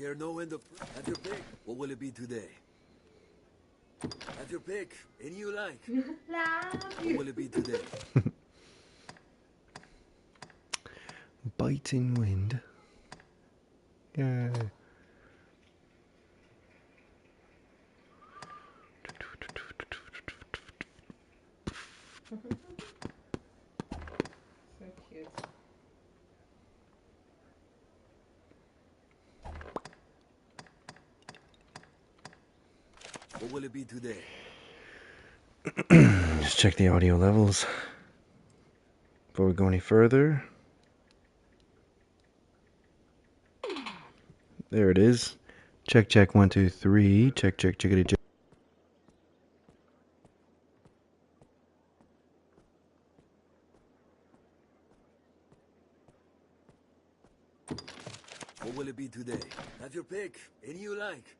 hear no end of... Have your pick. What will it be today? Have your pick. Any you like. What will it be today? Biting wind. Yay. So cute. What will it be today? Just check the audio levels before we go any further. There it is. Check, check, 1, 2, 3. Check, check, checkity, check. What will it be today? Have your pick. Any you like.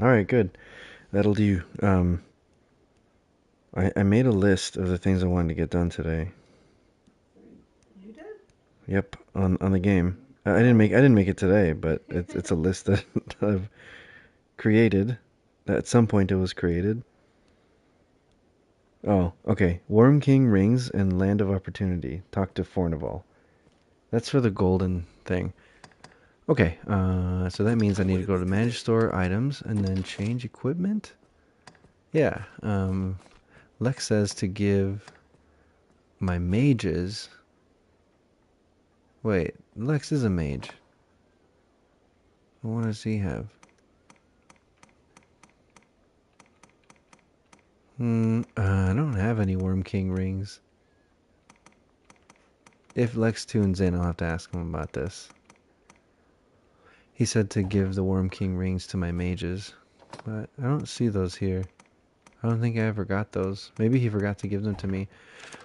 Alright, good. That'll do. I made a list of the things I wanted to get done today. You did? Yep, on the game. I didn't make it today, but it's a list that I've created. At some point it was created. Oh, okay. Worm King Rings and Land of Opportunity. Talk to Fornival. That's for the golden thing. Okay, so that means I need to go to Manage Store Items and then change equipment? Yeah, Lex says to give my mages... Wait, Lex is a mage. What does he have? I don't have any Worm King rings. If Lex tunes in, I'll have to ask him about this. He said to give the Worm King rings to my mages, but I don't see those here. I don't think I ever got those. Maybe he forgot to give them to me.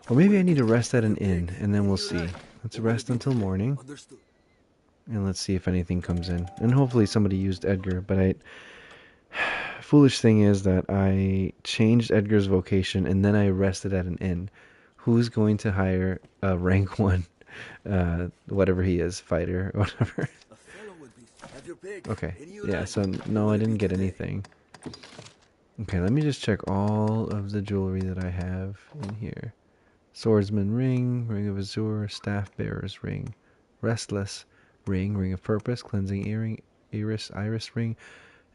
Or maybe I need to rest at an inn, and then we'll see. Let's rest until morning. And let's see if anything comes in. And hopefully somebody used Edgar, but foolish thing is that I changed Edgar's vocation, and then I rested at an inn. Who's going to hire a rank 1, whatever he is, fighter, or whatever? Okay, yeah, so no, I didn't get anything. Okay, let me just check all of the jewelry that I have in here. Swordsman ring, ring of azure, staff bearer's ring, restless ring, ring of purpose, cleansing earring, iris ring,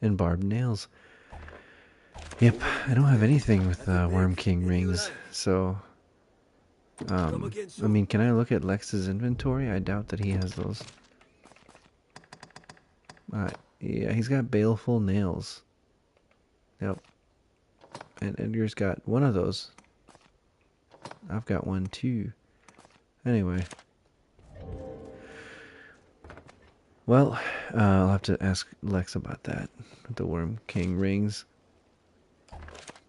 and barbed nails. Yep, I don't have anything with Worm King rings, so... I mean, can I look at Lex's inventory? I doubt that he has those. Yeah, he's got baleful nails. Yep. And Edgar's got one of those. I've got one too. Anyway. Well, I'll have to ask Lex about that. The Worm King rings.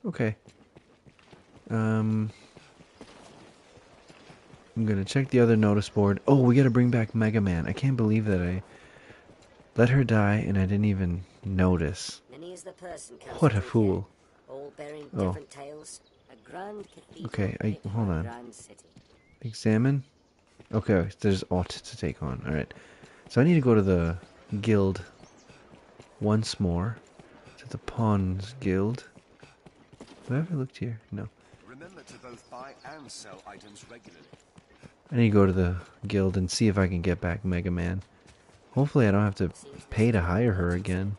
Okay. I'm gonna check the other notice board. Oh, we gotta bring back Mega Man. I can't believe that I let her die and I didn't even notice. What a fool. Oh. Okay, hold on. Examine? Okay, there's aught to take on. Alright. So I need to go to the guild once more. To the Pawns Guild. Have I ever looked here? No. Remember to both buy and sell items regularly. I need to go to the guild and see if I can get back Mega Man. Hopefully I don't have to pay to hire her again.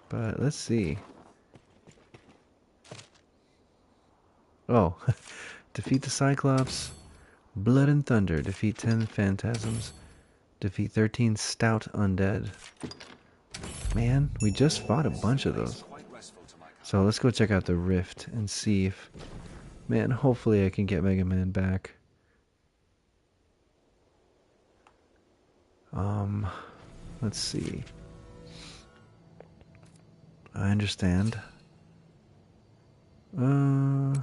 But let's see. Oh. Defeat the Cyclops. Blood and Thunder. Defeat 10 Phantasms. Defeat 13 Stout Undead. Man, we just fought a bunch of those. So let's go check out the Rift and see if... Man, hopefully I can get Mega Man back. Let's see. I understand.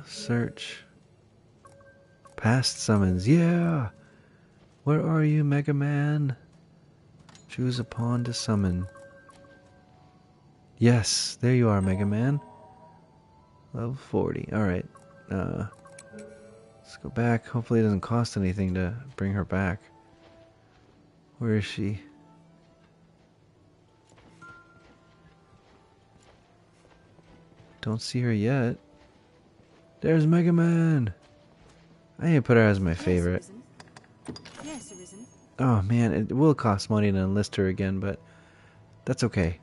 Search. Past summons. Yeah! Where are you, Mega Man? Choose a pawn to summon. Yes, there you are, Mega Man. Level 40. Alright. Let's go back. Hopefully it doesn't cost anything to bring her back. Where is she? Don't see her yet. There's Mega Man! I need to put her as my favorite. Yes, Arisen. Oh man, it will cost money to enlist her again, but that's okay.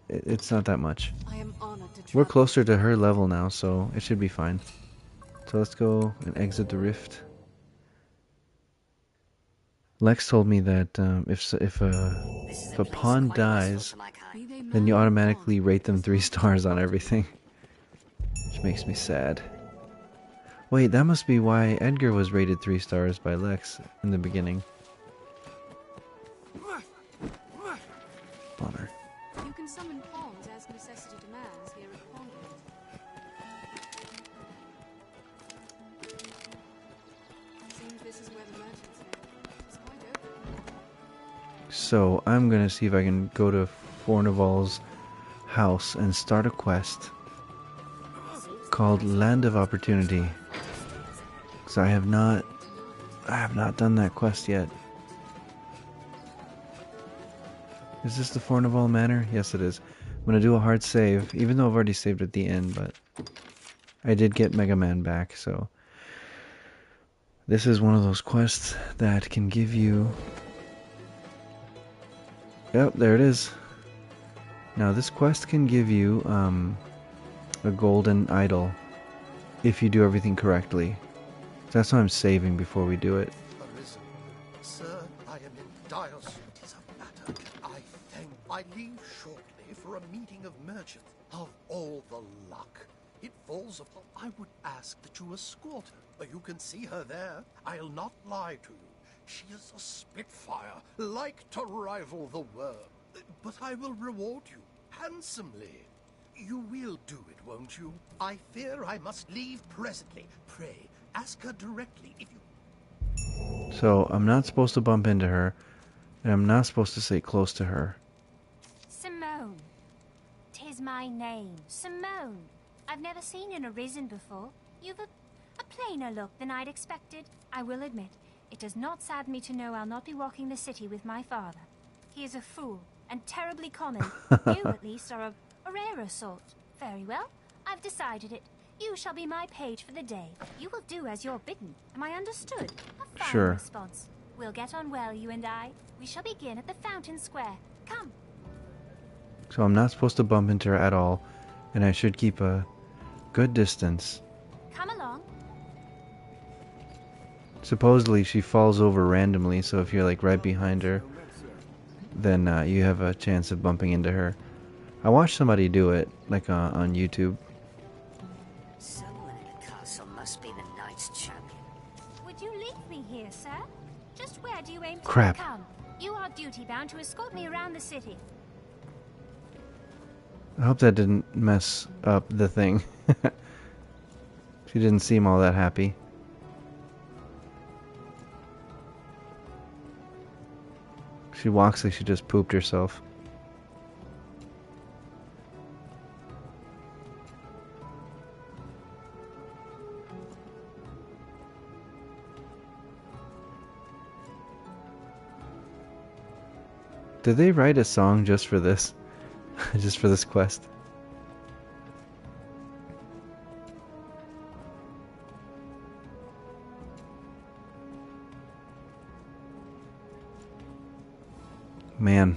It's not that much. I am honored to We're travel. closer to her level now, so it should be fine. So let's go and exit the rift. Lex told me that if a pawn dies, then you automatically rate them 3 stars on everything. Which makes me sad. Wait, that must be why Edgar was rated 3 stars by Lex in the beginning. Bummer. You can summon pawns as necessity demands here at Convent. Seems this is where the merchants live. It's quite open. So I'm gonna see if I can go to Fornival's house and start a quest called Land of Opportunity. Because I have not done that quest yet. Is this the Fornival Manor? Yes, it is. I'm gonna do a hard save, even though I've already saved at the end, but I did get Mega Man back, so this is one of those quests that can give you... Yep, there it is. Now this quest can give you a golden idol if you do everything correctly. So that's why I'm saving before we do it. Arisen. Sir, I am in dire straits. It is a matter I leave shortly for a meeting of merchants. Of all the luck, it falls upon... I would ask that you escort her. You can see her there. I'll not lie to you. She is a spitfire, like to rival the worm. But I will reward you handsomely. You will do it, won't you? I fear I must leave presently. Pray, ask her directly if you... So I'm not supposed to bump into her, and I'm not supposed to stay close to her. Simone. 'Tis my name, Simone. I've never seen an Arisen before. You've a plainer look than I'd expected. I will admit, it does not sadden me to know I'll not be walking the city with my father. He is a fool, and terribly common. You, at least, are a rarer sort. Very well, I've decided it. You shall be my page for the day. You will do as you're bidden. Am I understood? A fine Sure. response. We'll get on well, you and I. We shall begin at the Fountain Square. Come. So I'm not supposed to bump into her at all, and I should keep a good distance. Come along. Supposedly she falls over randomly, so if you're like right behind her, then you have a chance of bumping into her. I watched somebody do it, like on YouTube. Someone in the castle must be the knight's champion. Would you leave me here, sir? Just where do you aim to Crap. come? You are duty-bound to escort me around the city. I hope that didn't mess up the thing. She didn't seem all that happy. She walks like she just pooped herself. Did they write a song just for this? Just for this quest? Man.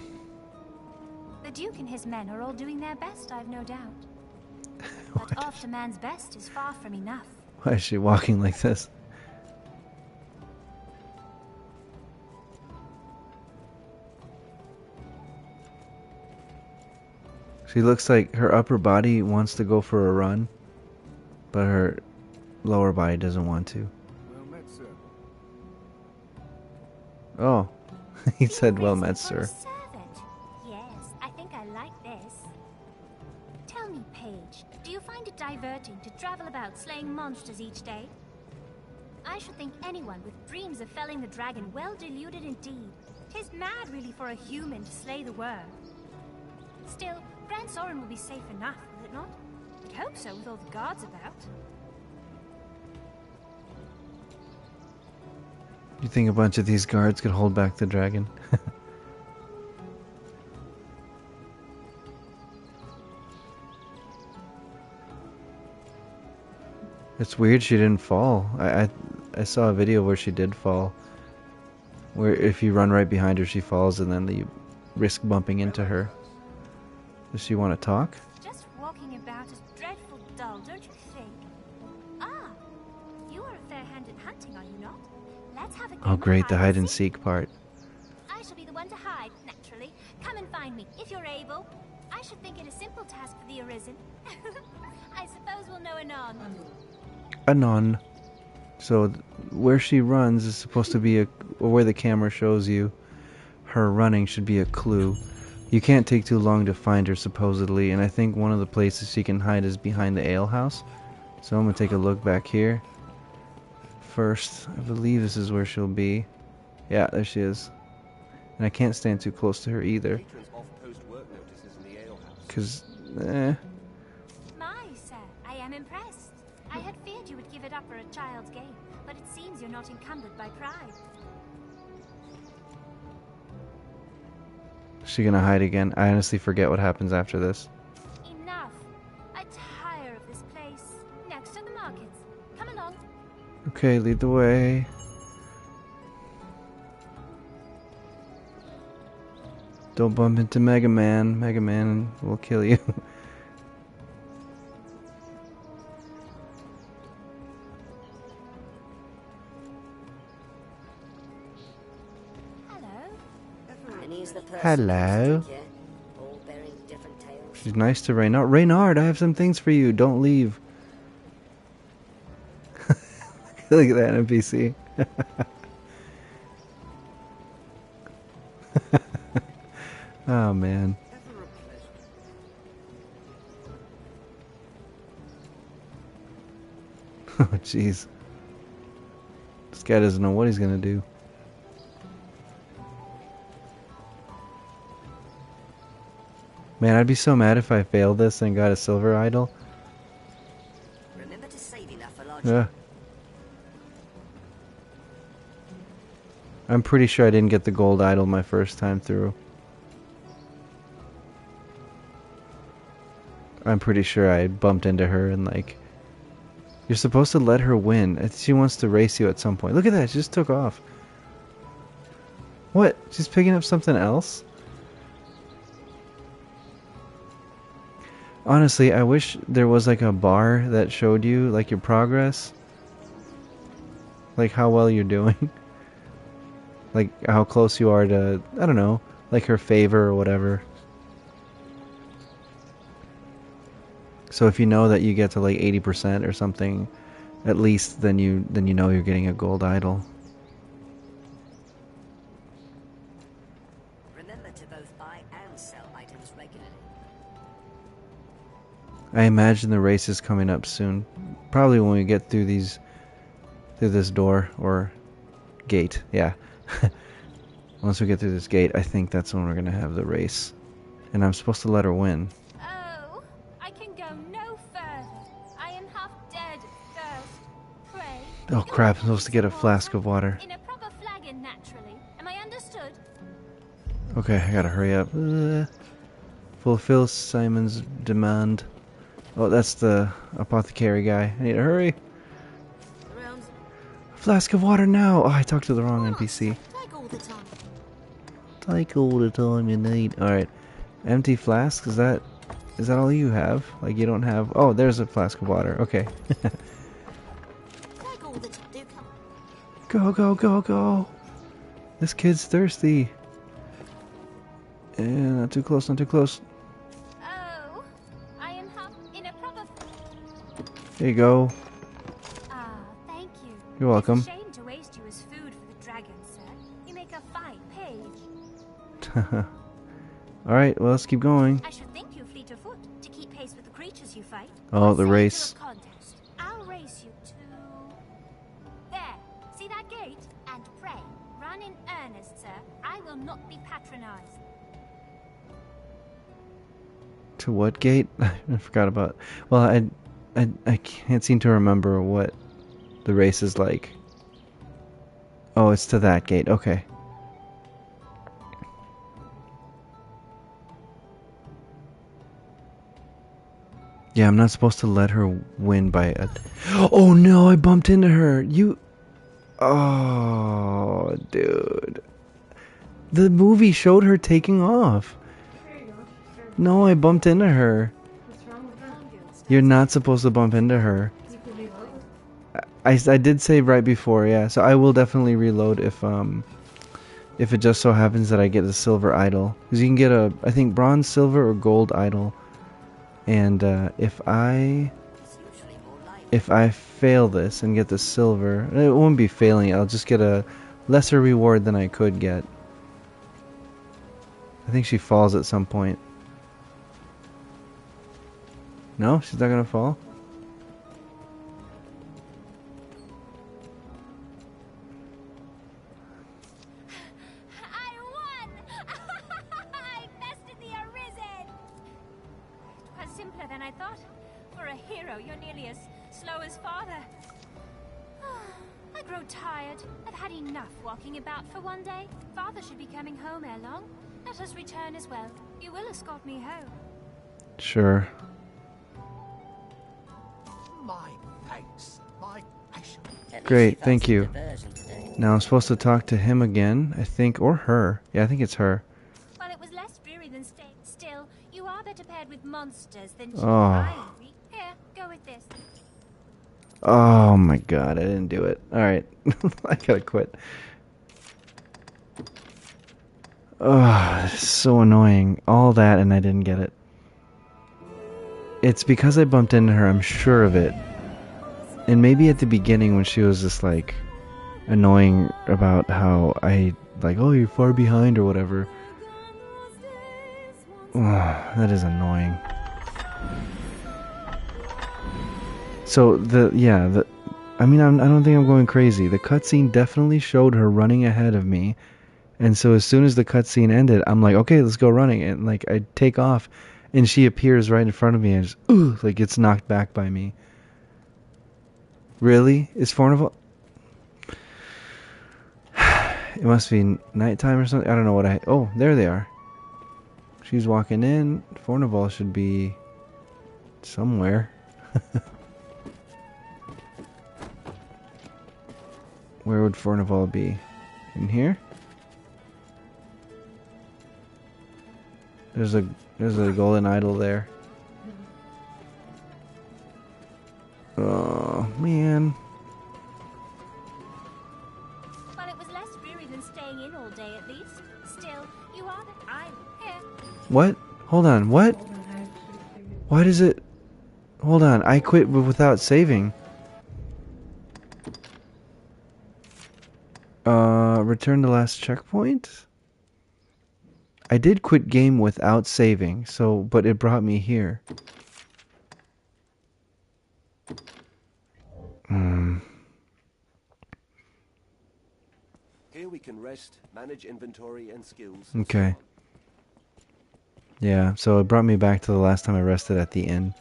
The Duke and his men are all doing their best, I've no doubt. But after man's best is far from enough. Why is she walking like this? She looks like her upper body wants to go for a run, but her lower body doesn't want to. Well met, sir. Oh, he said, "Well Arisen met, for a sir." servant. Yes, I think I like this. Tell me, Paige, do you find it diverting to travel about slaying monsters each day? I should think anyone with dreams of felling the dragon well deluded indeed. 'Tis mad really for a human to slay the worm. Still, Grand Soren will be safe enough, will it not? I'd hope so with all the guards about. You think a bunch of these guards could hold back the dragon? It's weird she didn't fall. I saw a video where she did fall. Where if you run right behind her, she falls, and then you risk bumping into her. Does she want to talk? Just walking about is dreadful dull, don't you think? Ah, you are a fair hand at hunting, are you not? Let's have a game. Oh great, of the hide and seek part. I shall be the one to hide, naturally. Come and find me, if you're able. I should think it a simple task for the Arisen. I suppose we'll know anon. Anon. So where she runs is supposed to be or where the camera shows you her running should be a clue. You can't take too long to find her supposedly, and I think one of the places she can hide is behind the alehouse. So I'm gonna take a look back here first. I believe this is where she'll be. Yeah, there she is. And I can't stand too close to her either. Cause My, sir, I am impressed. I had feared you would give it up for a child's game, but it seems you're not encumbered by pride. is she gonna hide again? I honestly forget what happens after this. Enough. I tire of this place. Next to the markets. Come along. Okay, lead the way. Don't bump into Mega Man. Mega Man will kill you. Hello. She's nice to Reynard. Reynard, I have some things for you. Don't leave. Look at that NPC. Oh man. Oh jeez. This guy doesn't know what he's gonna do. Man, I'd be so mad if I failed this and got a silver idol. Remember to save enough for large. Yeah. I'm pretty sure I didn't get the gold idol my first time through. I'm pretty sure I bumped into her and like... You're supposed to let her win. She wants to race you at some point. Look at that, she just took off. What? She's picking up something else? Honestly, I wish there was like a bar that showed you like your progress. Like how well you're doing. Like how close you are to, I don't know, like her favor or whatever. So if you know that you get to like 80% or something, at least then you know you're getting a gold idol. Remember to both buy and sell items regularly. I imagine the race is coming up soon. Probably when we get through this door or gate. Yeah. Once we get through this gate, I think that's when we're gonna have the race. And I'm supposed to let her win. Oh, I can go no further. I am half dead at thirst. Pray. Oh crap, I'm supposed to get a flask of water. In a proper flagon, naturally. Am I understood? Okay, I gotta hurry up. Fulfill Simon's demand. Oh, that's the apothecary guy. I need to hurry. Flask of water now! Oh, I talked to the wrong NPC. Take all the time. Take all the time you need. Alright. Empty flask? Is that all you have? Like you don't have... Oh, there's a flask of water. Okay. Take all the time. Do come. Go, go, go, go! This kid's thirsty. And not too close, not too close. Oh, I am half in a proper... There you go. Ah, thank you. You're welcome. It's a shame to waste you as food for the dragon, sir. You make a fine page. Alright, well, let's keep going. I should think you fleet of foot to keep pace with the creatures you fight. Oh, the Say race. to a contest. I'll race you to... There. See that gate? And pray, run in earnest, sir. I will not be patronized. To what gate? I forgot about. Well, I can't seem to remember what the race is like. Oh, it's to that gate. Okay. Yeah, I'm not supposed to let her win by a... Oh no, I bumped into her. You... Oh, dude. The movie showed her taking off. There you go. Sure. No, I bumped into her. What's wrong with that? You're not supposed to bump into her. You could reload. I did save right before, yeah. So I will definitely reload if it just so happens that I get the silver idol. Because you can get a, I think, bronze, silver, or gold idol. And if I fail this and get the silver, it won't be failing. I'll just get a lesser reward than I could get. I think she falls at some point. No, she's not gonna fall. I won! I bested the Arisen! It was simpler than I thought. For a hero, you're nearly as slow as father. I grow tired. I've had enough walking about for one day. Father should be coming home ere long. Let us return as well. You will escort me home. Sure. My thanks. My passion. Great, thank you. Now I'm supposed to talk to him again, I think, or her. Yeah, I think it's her. Well, it was less dreary than staying. Still, you are better paired with monsters than Oh. Here, go with this. Oh my god, I didn't do it. Alright, I gotta quit. Oh, it's so annoying. All that and I didn't get it. It's because I bumped into her, I'm sure of it. And maybe at the beginning when she was just like annoying about how I like, oh, you're far behind or whatever. Oh, that is annoying. So I mean, I don't think I'm going crazy. The cutscene definitely showed her running ahead of me. And so as soon as the cutscene ended, I'm like, okay, let's go running. And like I take off and she appears right in front of me and just like gets knocked back by me. Really? Is Fornival? It must be nighttime or something. I don't know what oh, there they are. She's walking in. Fornival should be somewhere. Where would Fornival be? In here? There's a golden idol there. Oh man. Well, it was less dreary than staying in all day at least. Still, you are the here. What? Hold on. What? Hold on, I actually figured. Why does it? Hold on. I quit without saving. Return to last checkpoint? I did quit game without saving, so but it brought me here. Here we can rest, manage inventory and skills. Okay. Yeah, so it brought me back to the last time I rested at the inn.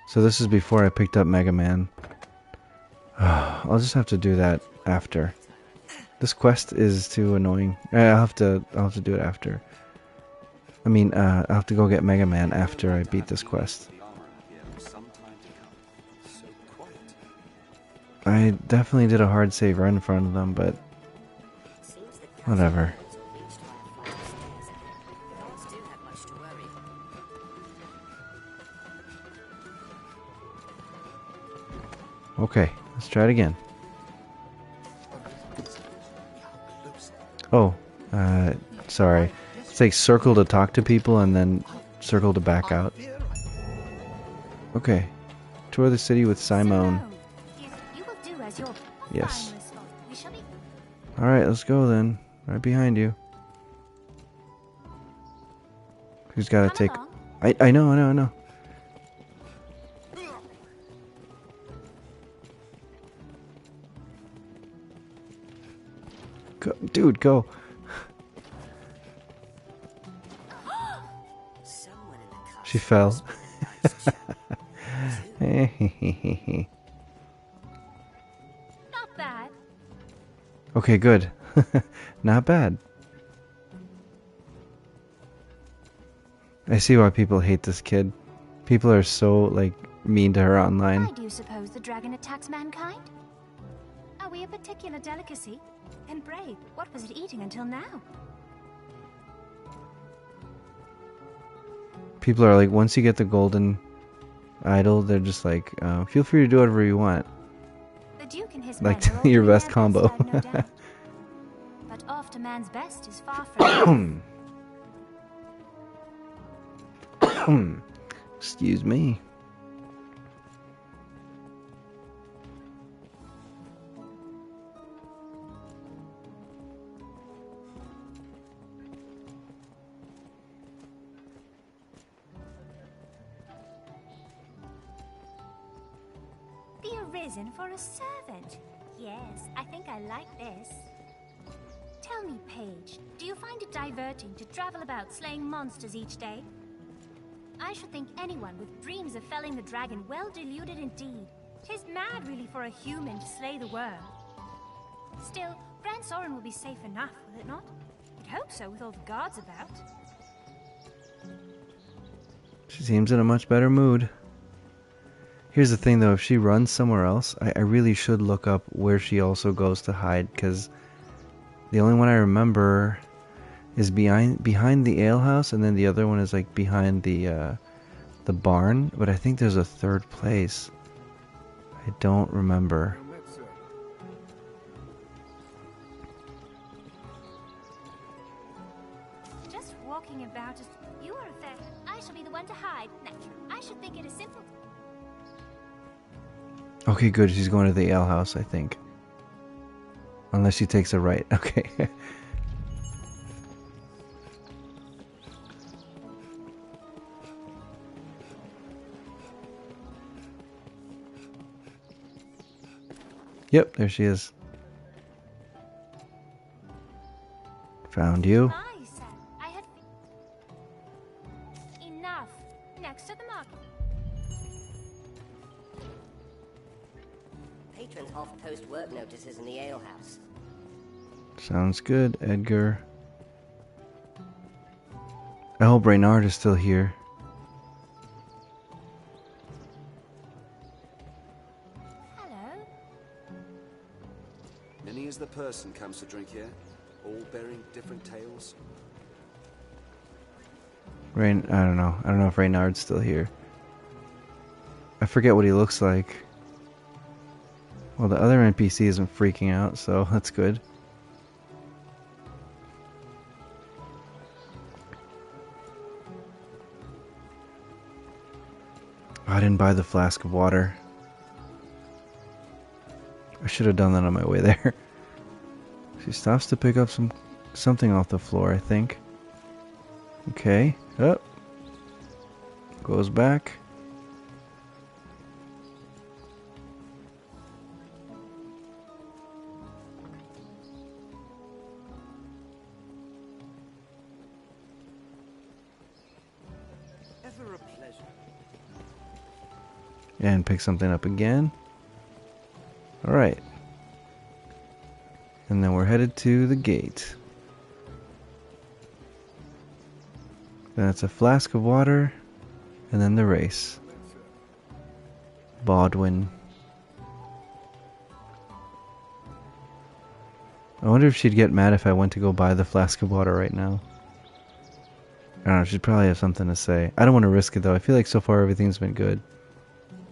So this is before I picked up Mega Man. I'll just have to do that after. This quest is too annoying. I'll have to do it after. I mean, I'll have to go get Mega Man after I beat this quest. I definitely did a hard save right in front of them, but whatever. Okay, let's try it again. Oh, sorry. It's like circle to talk to people and then circle to back out. Okay. Tour the city with Simone. You will do as your Yes. We shall be. Alright, let's go then. Right behind you. Who's gotta Come take... along. I know. Go, dude, go. She fell. Not bad. Okay, good. Not bad. I see why people hate this kid. People are so, like, mean to her online. Why do you suppose the dragon attacks mankind? Are we a particular delicacy? And pray, what was it eating until now? People are like, once you get the golden idol, they're just like, feel free to do whatever you want. The Duke and his Like, men are all your doing best their combo. I've no doubt. But after man's best is far from Excuse me. the arisen for a servant. Yes, I think I like this. Tell me, Paige, do you find it diverting to travel about slaying monsters each day? I should think anyone with dreams of felling the dragon well deluded indeed. 'Tis mad really for a human to slay the worm. Still, Grand Soren will be safe enough, will it not? I'd hope so with all the guards about. She seems in a much better mood. Here's the thing though, if she runs somewhere else, I really should look up where she also goes to hide, because the only one I remember is behind the alehouse, and then the other one is like behind the barn, but I think there's a third place. I don't remember. Just walking about as you are a fair. I shall be the one to hide. Naturally, I should think it is simple. Okay, good. She's going to the alehouse, I think. Unless she takes a right. Okay. Yep, there she is. Found you. Aye, sir. I had enough. Next to the market. Patrons oft post work notices in the alehouse. Sounds good, Edgar. I hope Reynard is still here. Hello. Many as the person comes to drink here, all bearing different tales. I don't know. I don't know if Reynard's still here. I forget what he looks like. Well, the other NPC isn't freaking out, so that's good. Oh, I didn't buy the flask of water. I should have done that on my way there. She stops to pick up something off the floor, I think. Okay. Up. Goes back. Ever a pleasure. And pick something up again. Alright. And then we're headed to the gate. Then it's a flask of water. And then the race. Baldwin. I wonder if she'd get mad if I went to go buy the flask of water right now. I don't know, she'd probably have something to say. I don't want to risk it though. I feel like so far everything's been good.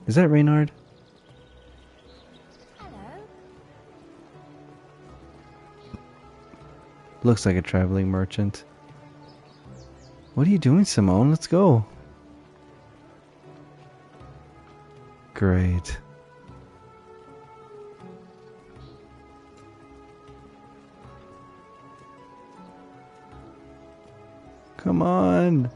Is that Reynard? Hello. Looks like a traveling merchant. What are you doing, Simone? Let's go. Great. Come on.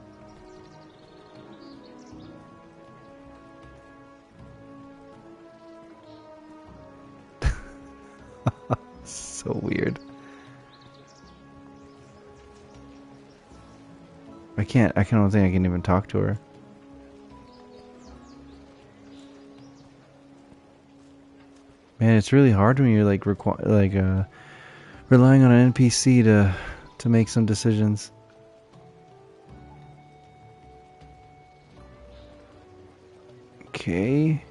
So weird. I don't think I can even talk to her. it's really hard when you're like relying on an NPC to make some decisions. Okay.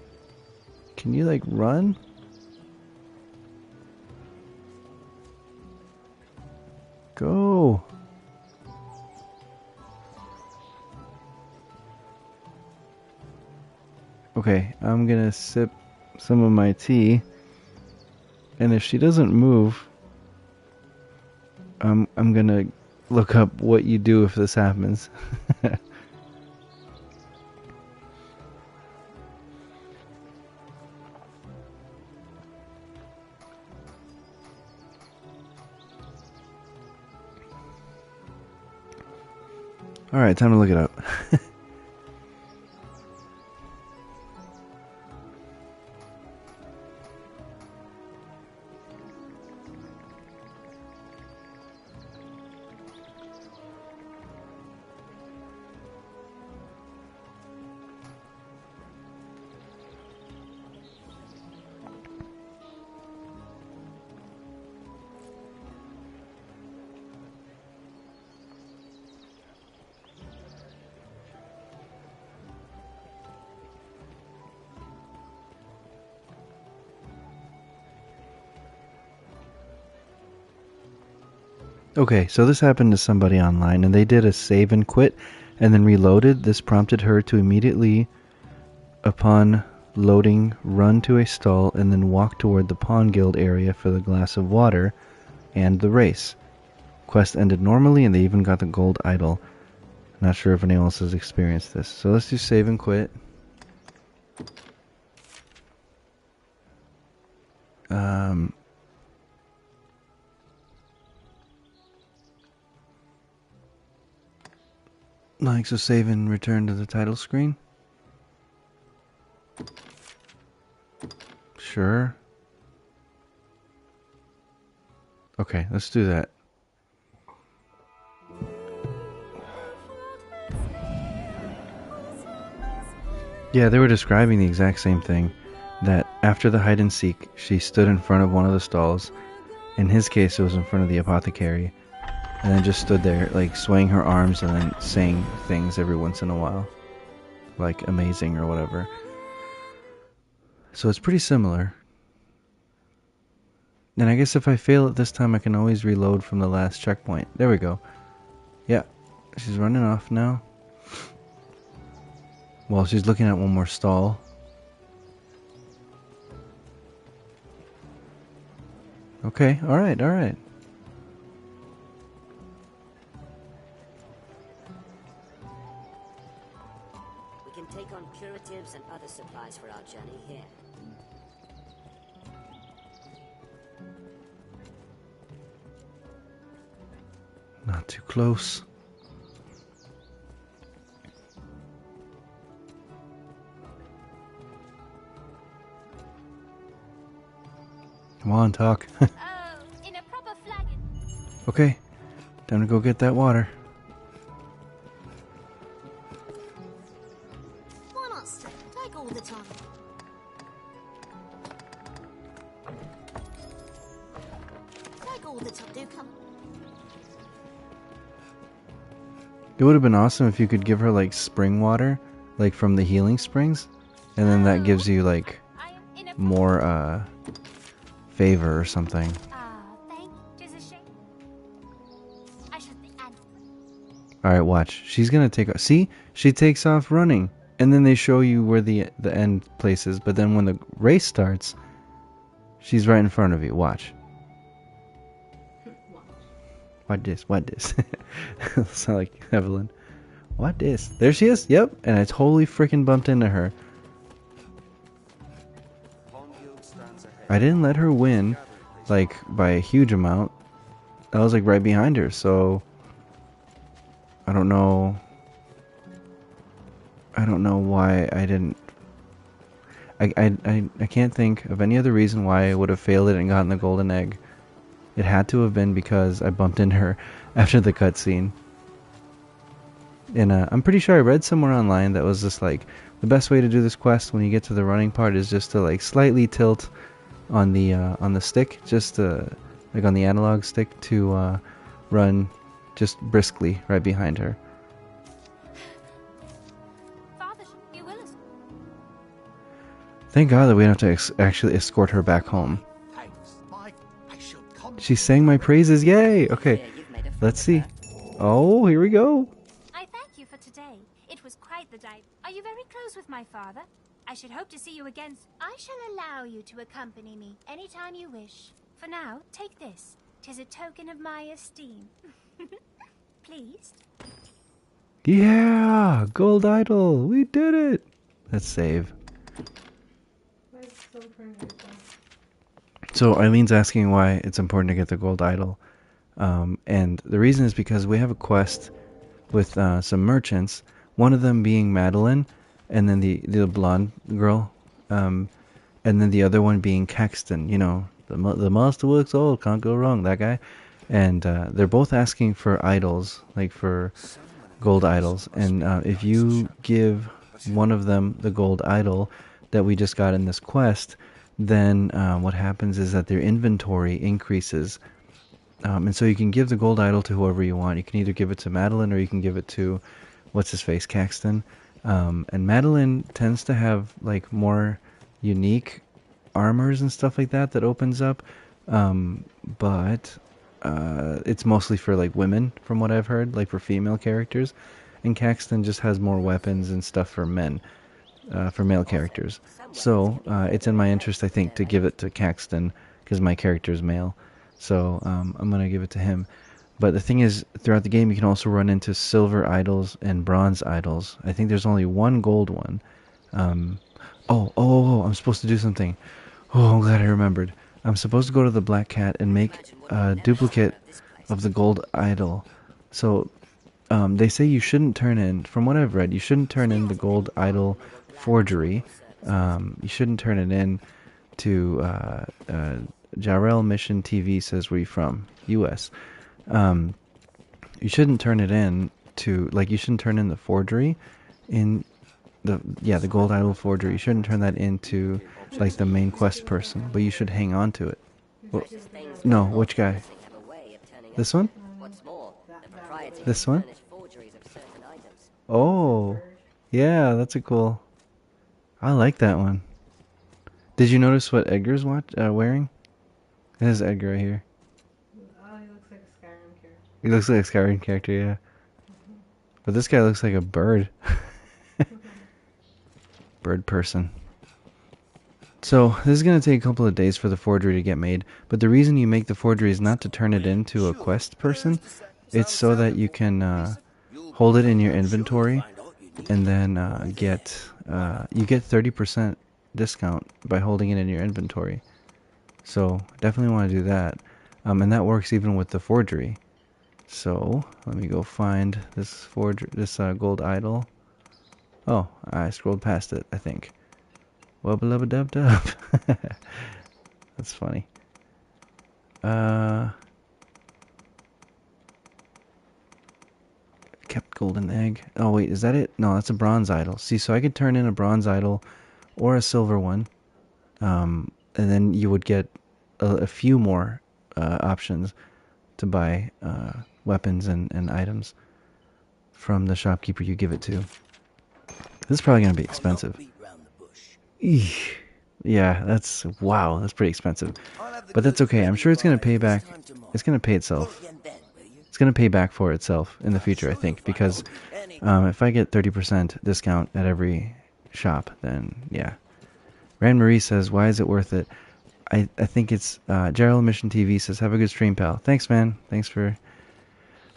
Can you like run? Go. Okay, I'm gonna sip some of my tea, and if she doesn't move, I'm gonna look up what you do if this happens. Alright, time to look it up. Okay, so this happened to somebody online, and they did a save and quit, and then reloaded. This prompted her to immediately, upon loading, run to a stall, and then walk toward the Pawn Guild area for the glass of water and the race. Quest ended normally, and they even got the gold idol. Not sure if anyone else has experienced this. So let's do save and quit. Like, so save and return to the title screen. Sure. Okay, let's do that. Yeah, they were describing the exact same thing. That after the hide and seek, she stood in front of one of the stalls. In his case, it was in front of the apothecary. And then just stood there, like, swaying her arms and then saying things every once in a while. Like, amazing or whatever. So it's pretty similar. And I guess if I fail it this time, I can always reload from the last checkpoint. There we go. Yeah, she's running off now. Well, she's looking at one more stall. Okay, alright, alright. We can take on curatives and other supplies for our journey here. Not too close. Come on, talk. Oh, in a proper flagon. Okay, time to go get that water. Why not stay? Take all the time. Take all the time. Do come. It would have been awesome if you could give her like spring water, like from the healing springs, and then that gives you like more favor or something. Thank you. 'Tis a shame. I should think. Alright, watch. She's gonna take off. See? She takes off running. And then they show you where the end place is. But then when the race starts, she's right in front of you. Watch. What this? What this? Sound like Evelyn. What this? There she is. Yep. And I totally freaking bumped into her. I didn't let her win, like, by a huge amount. I was, like, right behind her, so... I don't know why I didn't... I can't think of any other reason why I would have failed it and gotten the golden egg. It had to have been because I bumped into her after the cutscene. And I'm pretty sure I read somewhere online that was just like, the best way to do this quest when you get to the running part is just to, like, slightly tilt on the stick, just like on the analog stick, to run just briskly right behind her. Father, you will. Thank God that we don't have to actually escort her back home. Thanks. I should come. She sang my praises, yay! Okay, Here, you've made a fool let's of see. her. Oh, here we go. I thank you for today. It was quite the day. Are you very close with my father? I should hope to see you again. I shall allow you to accompany me anytime you wish. For now, take this. 'Tis a token of my esteem. Pleased? Yeah, gold idol, we did it. Let's save. Why is it still turning yourself? So Eileen's asking why it's important to get the gold idol. And the reason is because we have a quest with some merchants, one of them being Madeline, and then the blonde girl, and then the other one being Caxton, you know, the master works old, can't go wrong, that guy. And they're both asking for idols, like for gold idols. And if you give one of them the gold idol that we just got in this quest, then what happens is that their inventory increases. And so you can give the gold idol to whoever you want. You can either give it to Madeline or you can give it to, what's his face, Caxton. And Madeline tends to have like more unique armors and stuff like that opens up. But it's mostly for like women, from what I've heard, like for female characters. And Caxton just has more weapons and stuff for men, for male characters. So it's in my interest, I think, to give it to Caxton because my character is male. So I'm going to give it to him. But the thing is, throughout the game, you can also run into silver idols and bronze idols. I think there's only one gold one. Oh, I'm supposed to do something. Oh, I'm glad I remembered. I'm supposed to go to the Black Cat and make a duplicate of the gold idol. So they say you shouldn't turn in, from what I've read, you shouldn't turn in the gold idol forgery. You shouldn't turn it in to Jarrell Mission TV says, where you from? U.S. You shouldn't turn it in to, like, you shouldn't turn in the forgery in the gold idol forgery. You shouldn't turn that into like the main quest person, but you should hang on to it. Well, no, which guy? This one? This one? Oh, yeah, that's a cool. I like that one. Did you notice what Edgar's wearing? It is Edgar right here. Oh, he looks like a Skyrim character. He looks like a Skyrim character, yeah. But this guy looks like a bird. Bird person. So this is going to take a couple of days for the forgery to get made, but the reason you make the forgery is not to turn it into a quest person. It's so that you can hold it in your inventory, and then you get 30% discount by holding it in your inventory. So definitely want to do that, and that works even with the forgery. So let me go find this gold idol. Oh, I scrolled past it, I think. Wubba-lubba-dub-dub. That's funny. Kept golden egg. Oh, wait, is that it? No, that's a bronze idol. See, so I could turn in a bronze idol or a silver one. And then you would get a few more options to buy weapons and items from the shopkeeper you give it to. This is probably going to be expensive. Eesh. Yeah, that's pretty expensive. But that's okay. I'm sure it's going to pay back. It's going to pay itself. It's going to pay back for itself in the future, I think, because if I get 30% discount at every shop, then yeah. Rand Marie says, why is it worth it? I think it's Gerald Mission TV says, have a good stream, pal. Thanks, man. Thanks for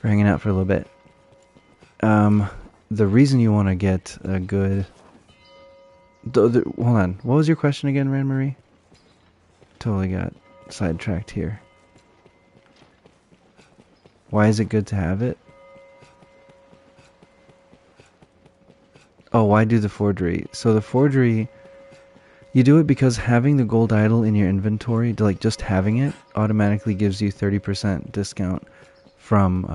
hanging out for a little bit. The reason you want to get a good... hold on. What was your question again, Rand Marie? Totally got sidetracked here. Why is it good to have it? Oh, why do the forgery? So the forgery... You do it because having the gold idol in your inventory, like just having it, automatically gives you 30% discount from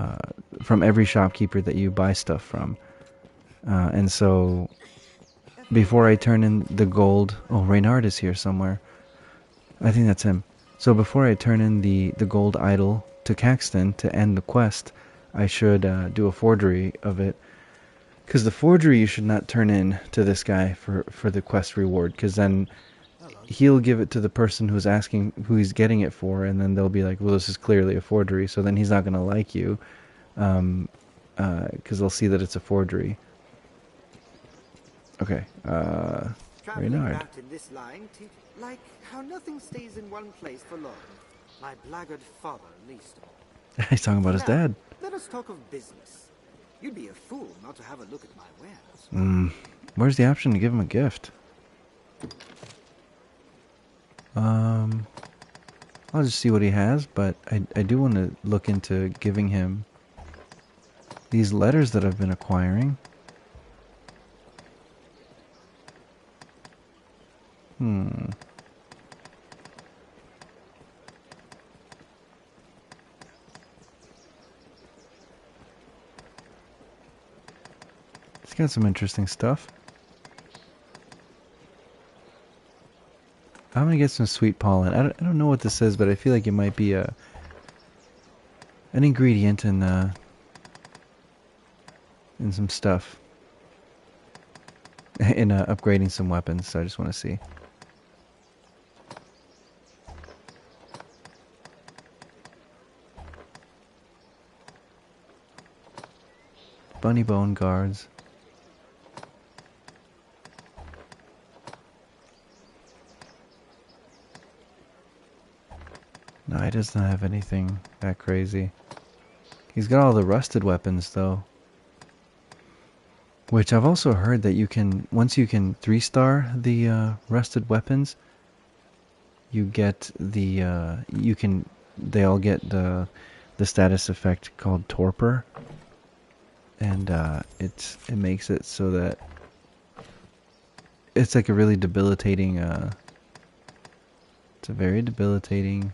every shopkeeper that you buy stuff from. And so, before I turn in the gold... Oh, Reynard is here somewhere. I think that's him. So before I turn in the gold idol to Caxton to end the quest, I should do a forgery of it. Because the forgery you should not turn in to this guy for the quest reward, because then he'll give it to the person who's asking, who he's getting it for, and then they'll be like, well, this is clearly a forgery, so then he's not going to like you, because they'll see that it's a forgery. Okay, Reynard. Out in this line, like how nothing stays in one place for long. My blackguard father, least. He's talking about his dad. Let us talk of business. You'd be a fool not to have a look at my wares. Where's the option to give him a gift? I'll just see what he has, but I do want to look into giving him these letters that I've been acquiring. It's got some interesting stuff. I'm gonna get some sweet pollen. I don't know what this is, but I feel like it might be an ingredient in some stuff. In upgrading some weapons, so I just want to see. Bunny bone guards. No, he does not have anything that crazy. He's got all the rusted weapons, though. Which I've also heard that you can, once you can 3-star the rusted weapons, you get the, they all get the status effect called torpor. And it makes it so that it's like a really debilitating, it's a very debilitating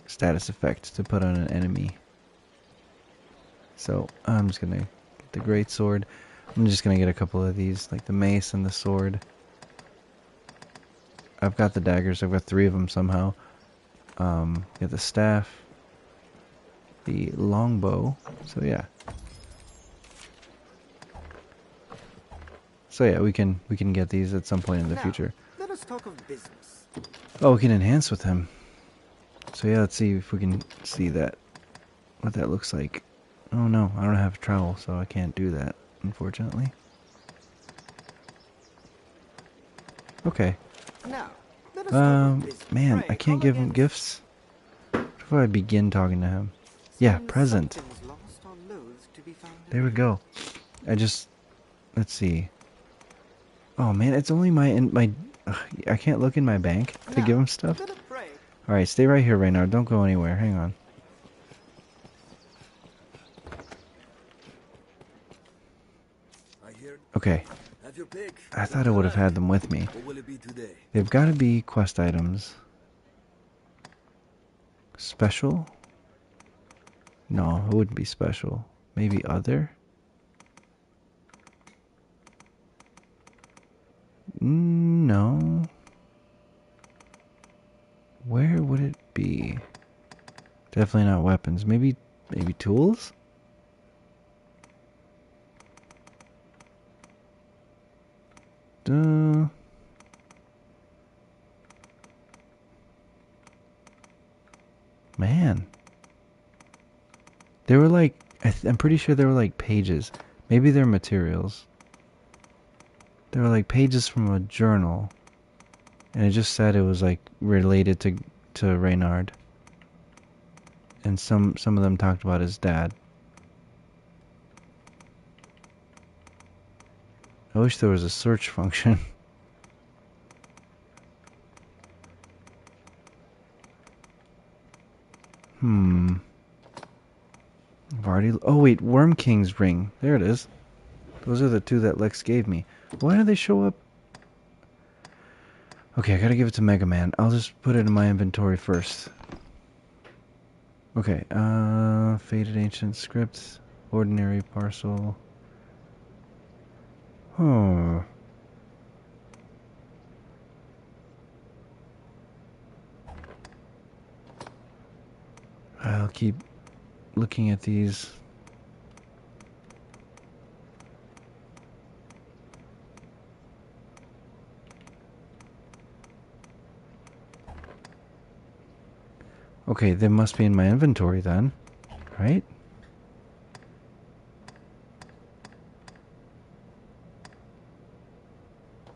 status effect to put on an enemy. So I'm just gonna get the great sword. I'm just gonna get a couple of these, like the mace and the sword. I've got the daggers. I've got 3 of them somehow. Get the staff, the longbow. So yeah. So yeah, we can get these at some point in the future. Let us talk of business. Oh, we can enhance with him. So yeah, let's see if we can see that, what that looks like. Oh no, I don't have travel, so I can't do that, unfortunately. Okay. Now, let us talk of business. Man, I can't give him gifts. What if I begin talking to him? Yeah, present. There we go. Let's see. Oh man, it's only I can't look in my bank to give him stuff. Alright, stay right here, Reynard. Don't go anywhere. Hang on. Okay. I thought I would have had them with me. They've got to be quest items. Special? No, it wouldn't be special. Maybe other? No. Where would it be? Definitely not weapons. Maybe tools? Man. They were like, I'm pretty sure they were like pages. Maybe they're materials. They were like pages from a journal. And it just said it was like related to Reynard. And some of them talked about his dad. I wish there was a search function. I've already... Oh wait, Worm King's ring. There it is. Those are the 2 that Lex gave me. Why do they show up? Okay, I gotta give it to Mega Man. I'll just put it in my inventory first. Okay, Faded Ancient Script, Ordinary Parcel. I'll keep looking at these. Okay, they must be in my inventory then, right?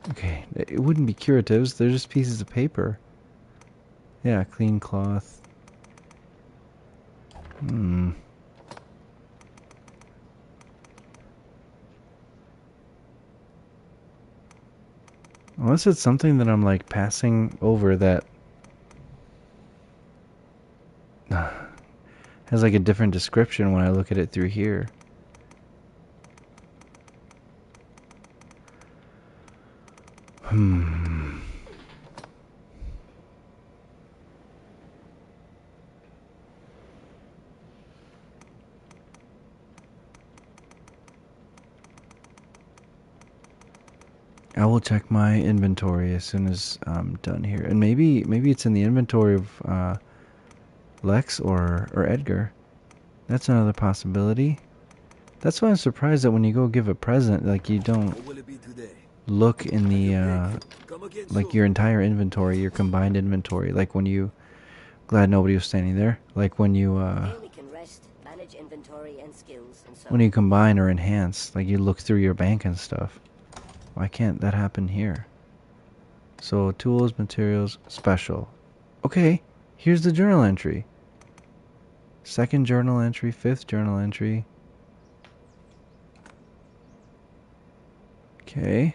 Okay, it wouldn't be curatives, they're just pieces of paper. Yeah, clean cloth. Unless it's something that I'm like passing over that has like a different description when I look at it through here. I will check my inventory as soon as I'm done here. And maybe it's in the inventory of Lex or Edgar. That's another possibility. That's why I'm surprised that when you go give a present, like you don't look in the like your entire inventory, your combined inventory. Like when you, glad nobody was standing there. Like when you when you combine or enhance, like you look through your bank and stuff. Why can't that happen here? So tools, materials, special. Okay, here's the journal entry. Second journal entry, fifth journal entry. Okay.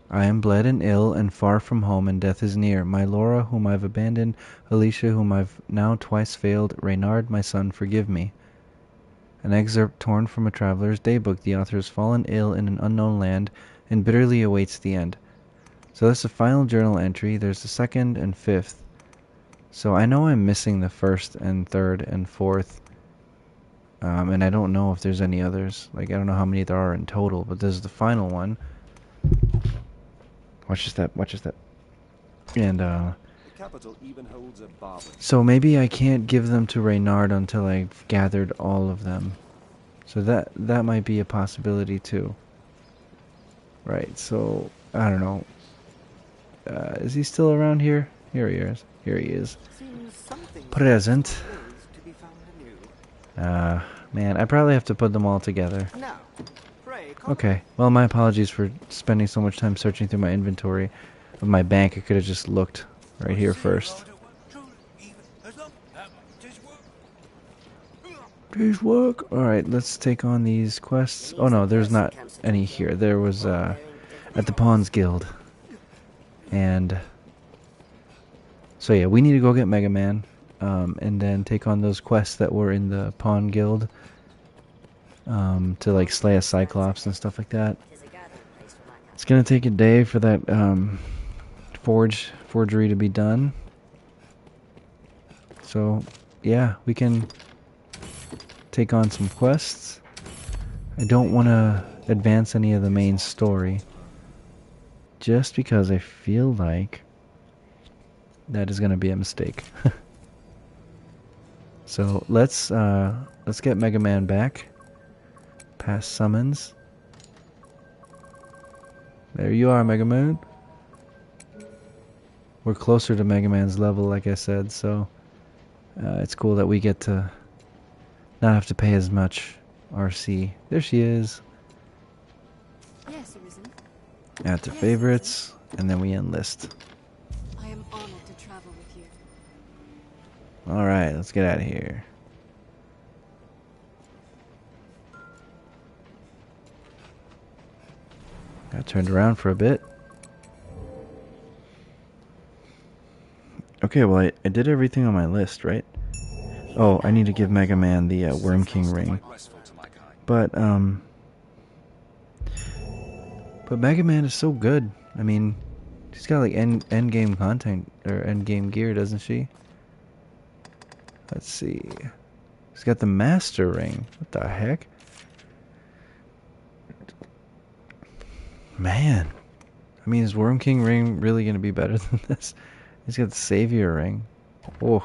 I am bled and ill and far from home, and death is near. My Laura, whom I've abandoned, Alicia, whom I've now twice failed, Reynard, my son, forgive me. An excerpt torn from a traveler's daybook. The author has fallen ill in an unknown land and bitterly awaits the end. So that's the final journal entry. There's the second and fifth. So I know I'm missing the first and third and fourth. And I don't know if there's any others. Like, I don't know how many there are in total, but this is the final one. Watch your step, watch your step. And, The capital even holds a barber. so maybe I can't give them to Reynard until I've gathered all of them. So that might be a possibility too. Right, so, I don't know. Is he still around here? Here he is. Here he is. Present. Man, I probably have to put them all together. Okay, well, my apologies for spending so much time searching through my inventory of my bank. I could have just looked right here first. Day's work. Alright, let's take on these quests. Oh no, there's not any here. There was, at the Pawns Guild. And so yeah, we need to go get Mega Man, and then take on those quests that were in the Pawn Guild, to like slay a Cyclops and stuff like that. It's gonna take a day for that forgery to be done. So yeah, we can take on some quests. I don't want to advance any of the main story, just because I feel like that is going to be a mistake. So let's get Mega Man back. Past summons. There you are, Mega Man. We're closer to Mega Man's level, like I said, so it's cool that we get to not have to pay as much RC. There she is. Yes, Arisen. Add to favorites, and then we enlist. I am honored to travel with you. Alright, let's get out of here. Got turned around for a bit. Okay, well, I did everything on my list, right? Oh, I need to give Mega Man the Worm King ring. But Mega Man is so good. I mean, she's got like end game content or end game gear, doesn't she? Let's see. She's got the Master Ring. What the heck? Man, I mean, is Worm King ring really going to be better than this? He's got the Savior ring. Oh.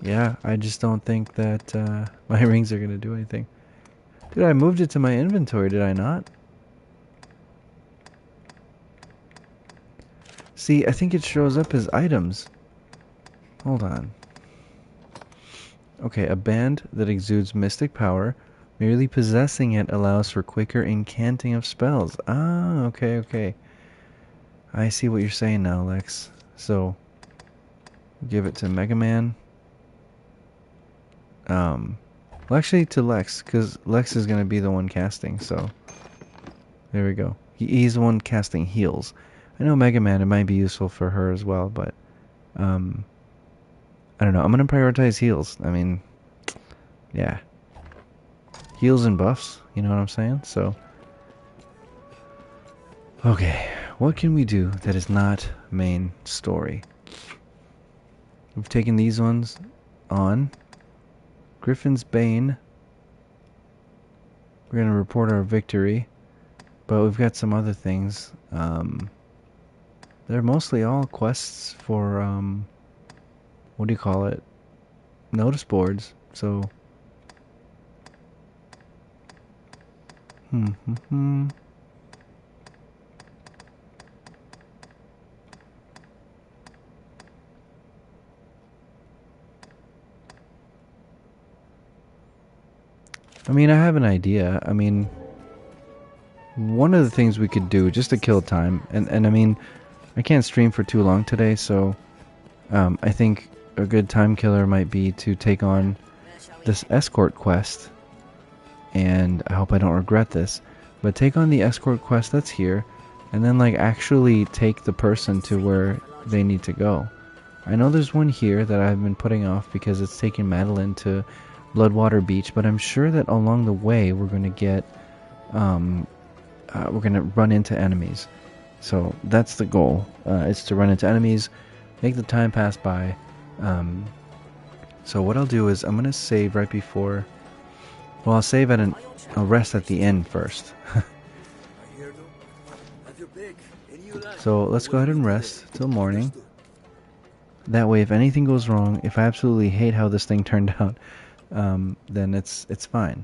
Yeah, I just don't think that my rings are going to do anything. Dude, I moved it to my inventory, did I not? See, I think it shows up as items. Hold on. Okay, a band that exudes mystic power. Merely possessing it allows for quicker incanting of spells. Ah, okay, okay. I see what you're saying now, Lex. So, give it to Mega Man. Well, actually to Lex, because Lex is going to be the one casting, so. There we go. He's the one casting heals. I know Mega Man, it might be useful for her as well, but, I don't know. I'm going to prioritize heals. I mean, yeah. Heals and buffs, you know what I'm saying? So, okay. What can we do that is not main story? We've taken these ones on. Griffin's Bane. We're going to report our victory. But we've got some other things. They're mostly all quests for, what do you call it? Notice boards. So, I mean, I have an idea. I mean, one of the things we could do just to kill time, and I mean, I can't stream for too long today, so I think a good time killer might be to take on this escort quest. And I hope I don't regret this, but take on the escort quest that's here, and then like actually take the person to where they need to go. I know there's one here that I've been putting off because it's taking Madeline to Bloodwater Beach, but I'm sure that along the way we're going to get, we're going to run into enemies. So that's the goal. It's to run into enemies, make the time pass by. So what I'll do is I'm going to save right before. Well, I'll save at I'll rest at the end first. So let's go ahead and rest till morning. That way, if anything goes wrong, if I absolutely hate how this thing turned out, then it's fine.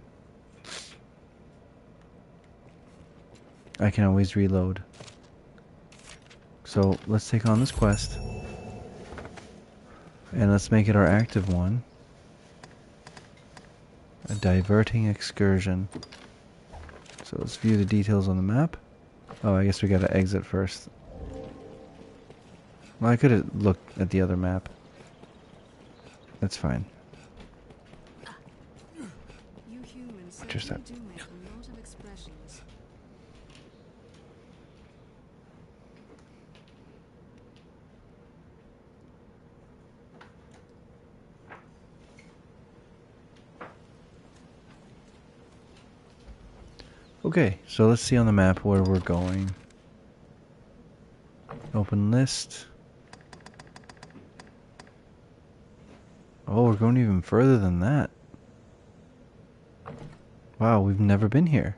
I can always reload. So let's take on this quest. And let's make it our active one. A diverting excursion. So let's view the details on the map. Oh, I guess we gotta exit first. Well, I could have looked at the other map. That's fine. You humans Just that. certainly do make a lot of expressions. Okay, so let's see on the map where we're going. Open list. Oh, we're going even further than that. Wow, we've never been here.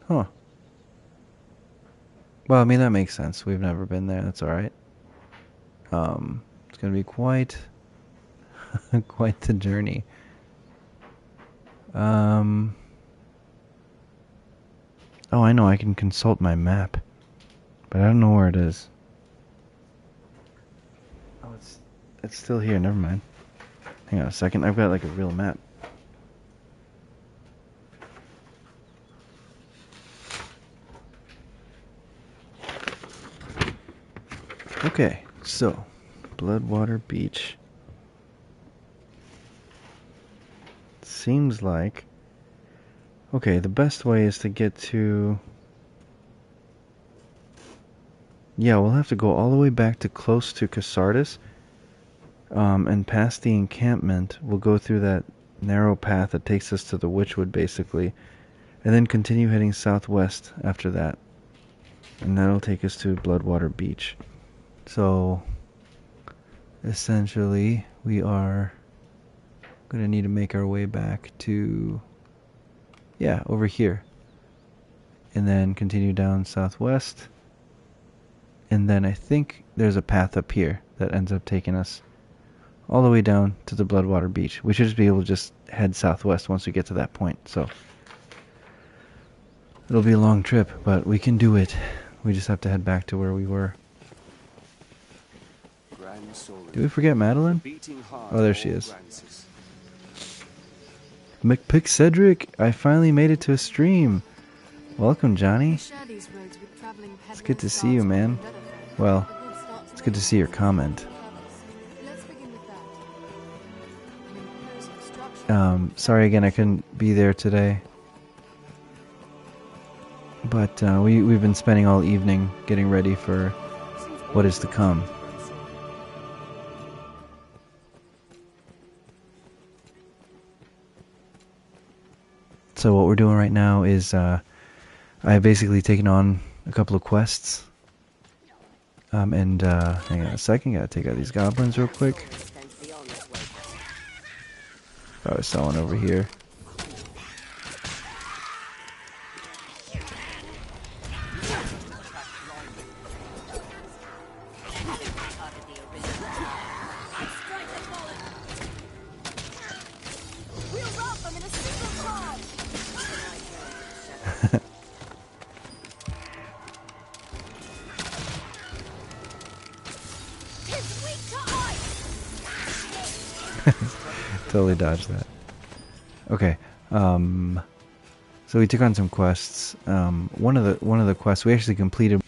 Huh. Well, I mean, that makes sense. We've never been there. That's alright. It's going to be quite... quite the journey. Oh, I know. I can consult my map. But I don't know where it is. Oh, it's still here. Never mind. Hang on a second. I've got like a real map. Okay, so Bloodwater Beach. Seems like... Okay, the best way is to get to... Yeah, we'll have to go all the way back to close to Casardis. And past the encampment, we'll go through that narrow path that takes us to the Witchwood, basically. And then continue heading southwest after that. And that'll take us to Bloodwater Beach. So, essentially, we are going to need to make our way back to Yeah, over here. And then continue down southwest. And then I think there's a path up here that ends up taking us all the way down to the Bloodwater Beach. We should just be able to just head southwest once we get to that point. So it'll be a long trip, but we can do it. We just have to head back to where we were. Did we forget Madeline? Oh, there she is. McPick Cedric, I finally made it to a stream. Welcome, Johnny. It's good to see you, man. Well, it's good to see your comment. Sorry again, I couldn't be there today. But we've been spending all evening getting ready for what is to come. So what we're doing right now is I have basically taken on a couple of quests. Hang on a second, gotta take out these goblins real quick. Oh, I saw one over here. Totally dodged that. Okay. So we took on some quests. One of the quests we actually completed.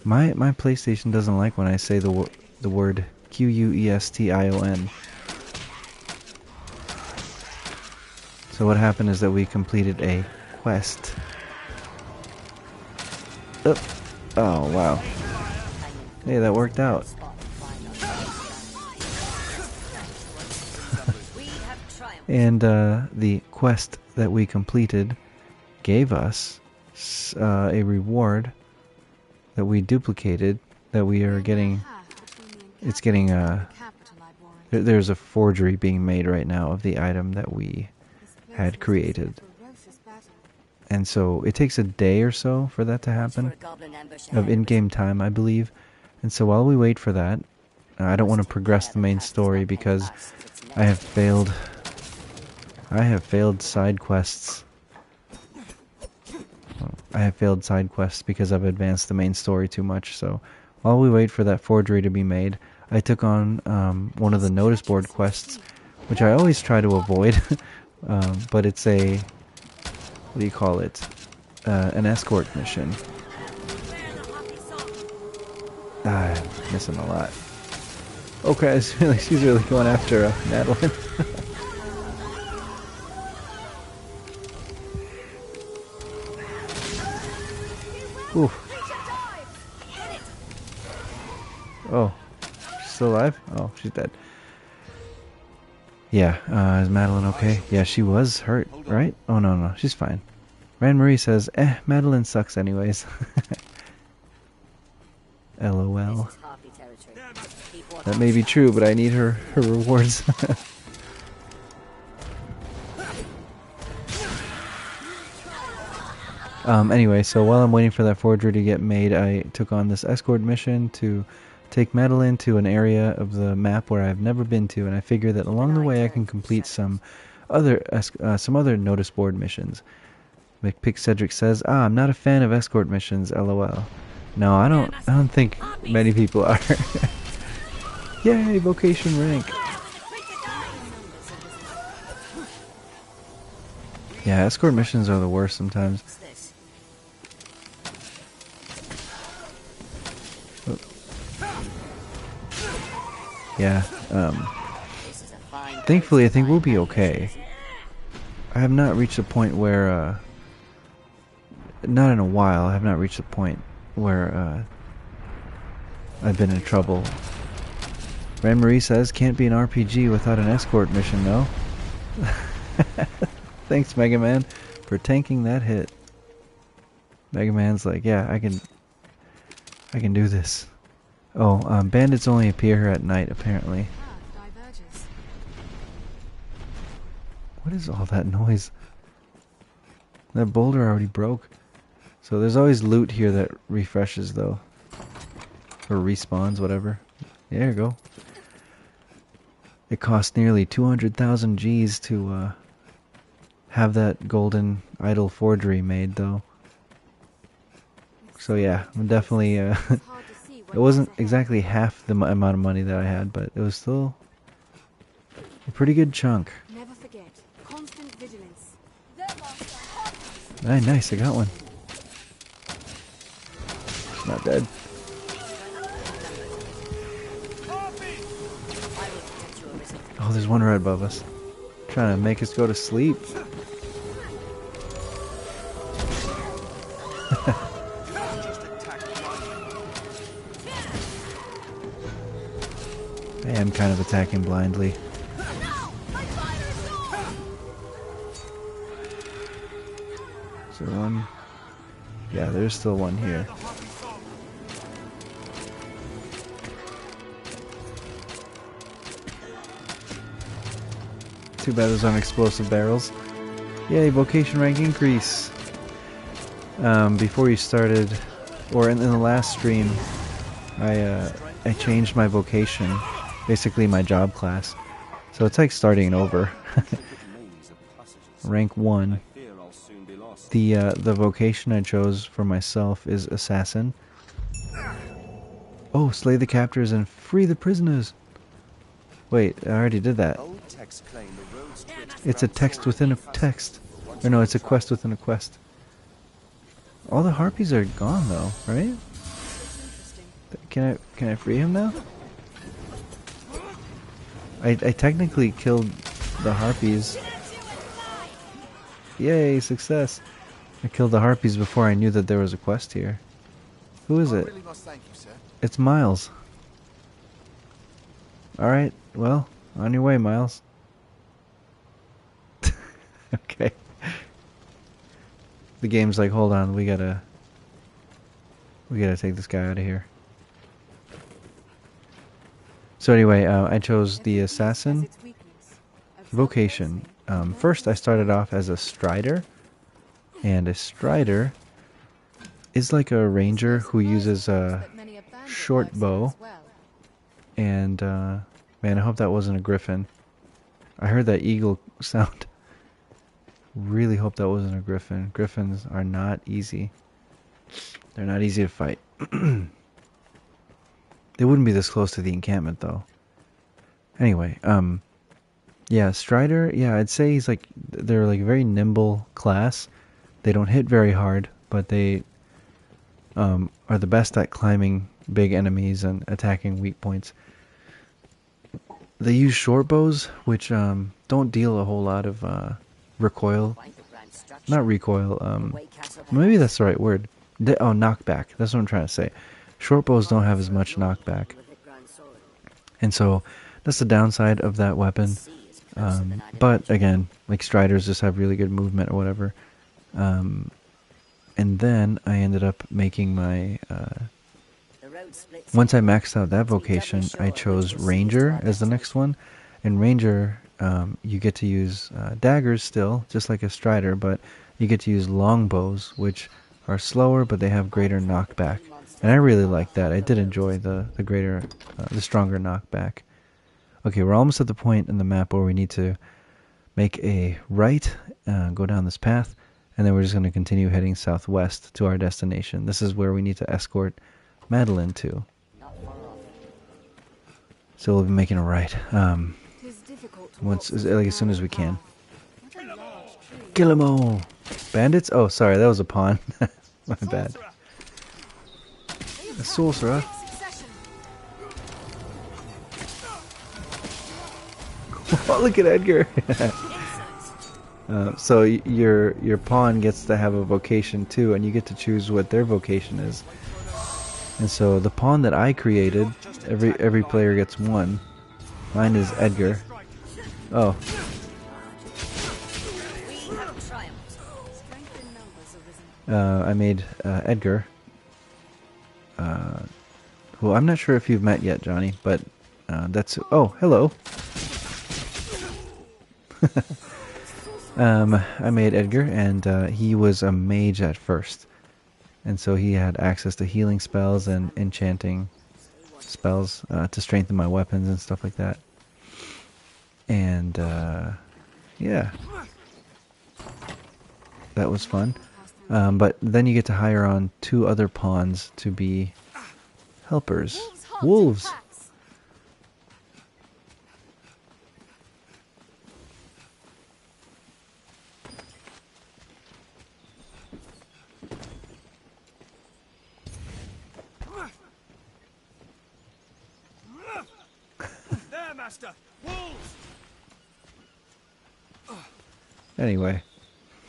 My PlayStation doesn't like when I say the word Question. So what happened is that we completed a quest. Oh wow. Hey, that worked out. And the quest that we completed gave us a reward that we duplicated, that we are getting. It's getting there's a forgery being made right now of the item that we had created. And so it takes a day or so for that to happen, of in-game time, I believe. And so while we wait for that, I don't want to progress the main story because I have failed side quests. I have failed side quests because I've advanced the main story too much. So while we wait for that forgery to be made, I took on one of the notice board quests, which I always try to avoid. But it's a, what do you call it? An escort mission. I'm missing a lot. Okay, she's really going after Madeline. Oof. Oh, she's still alive? Oh, she's dead. Yeah, is Madeline okay? Yeah, she was hurt, right? Oh, no, she's fine. Rand Marie says, Madeline sucks anyways. LOL. That may be true, but I need her rewards. Anyway, so while I'm waiting for that forgery to get made, I took on this escort mission to take Madeline to an area of the map where I've never been to, and I figure that along the way I can complete some other notice board missions. McPick Cedric says, I'm not a fan of escort missions, LOL. No, I don't think many people are. Yay, vocation rank. Yeah, escort missions are the worst sometimes. Yeah, thankfully I think we'll be okay. I have not reached a point where, not in a while, I have not reached a point where, I've been in trouble. Rand Marie says, can't be an RPG without an escort mission, no? Thanks, Mega Man, for tanking that hit. Mega Man's like, yeah, I can do this. Oh, bandits only appear here at night, apparently. What is all that noise? That boulder already broke. So there's always loot here that refreshes though. Or respawns, whatever. There you go. It cost nearly 200,000 G's to have that golden idol forgery made though. So yeah, I'm definitely it wasn't exactly half the amount of money that I had, but it was still a pretty good chunk. Never forget. Constant vigilance. Ah, nice, I got one. It's not dead. Oh, there's one right above us. Trying to make us go to sleep. I am kind of attacking blindly. Is there one? Yeah, there's still one here. Too bad those aren't explosive barrels. Yay, vocation rank increase. Before you started, or in the last stream, I changed my vocation, basically my job class. So it's like starting over. Rank 1. The vocation I chose for myself is assassin. Oh, slay the captors and free the prisoners. Wait, I already did that. It's a text within a text. Or no, it's a quest within a quest. All the harpies are gone though, right? Can I free him now? I technically killed the harpies. Yay, success. I killed the harpies before I knew that there was a quest here. Who is it? It's Miles. Alright, well, on your way, Miles. Okay. The game's like, hold on, we gotta take this guy out of here. So anyway, I chose the assassin vocation. First I started off as a strider, and a strider is like a ranger who uses a short bow. And man, I hope that wasn't a griffin. I heard that eagle sound. Really hope that wasn't a griffin. Griffins are not easy. They're not easy to fight. They wouldn't be this close to the encampment though. Anyway, yeah, Strider, yeah, I'd say they're like a very nimble class. They don't hit very hard, but they are the best at climbing big enemies and attacking weak points. They use short bows, which don't deal a whole lot of recoil. Not recoil, maybe that's the right word. Knockback. That's what I'm trying to say. Short bows don't have as much knockback. And so that's the downside of that weapon. But again, like Striders just have really good movement or whatever. And then I ended up making my... once I maxed out that vocation, I chose Ranger as the next one. And Ranger, you get to use daggers still, just like a Strider, but you get to use longbows, which are slower, but they have greater knockback. And I really like that. I did enjoy the stronger knockback. Okay, we're almost at the point in the map where we need to make a right, go down this path, and then we're just going to continue heading southwest to our destination. This is where we need to escort Madeline to. So we'll be making a right. As soon as we can. Kill 'em all! Bandits? Oh, sorry, that was a pawn. My bad. A sorcerer. Oh, look at Edgar. So your pawn gets to have a vocation too, and you get to choose what their vocation is. And so the pawn that I created, every player gets one. Mine is Edgar. Oh. I made Edgar. Well, I'm not sure if you've met yet, Johnny, but that's... Oh, hello. I made Edgar, and he was a mage at first. And so he had access to healing spells and enchanting spells to strengthen my weapons and stuff like that. And yeah, that was fun. But then you get to hire on 2 other pawns to be helpers. Wolves! There, Master! Wolves! Anyway,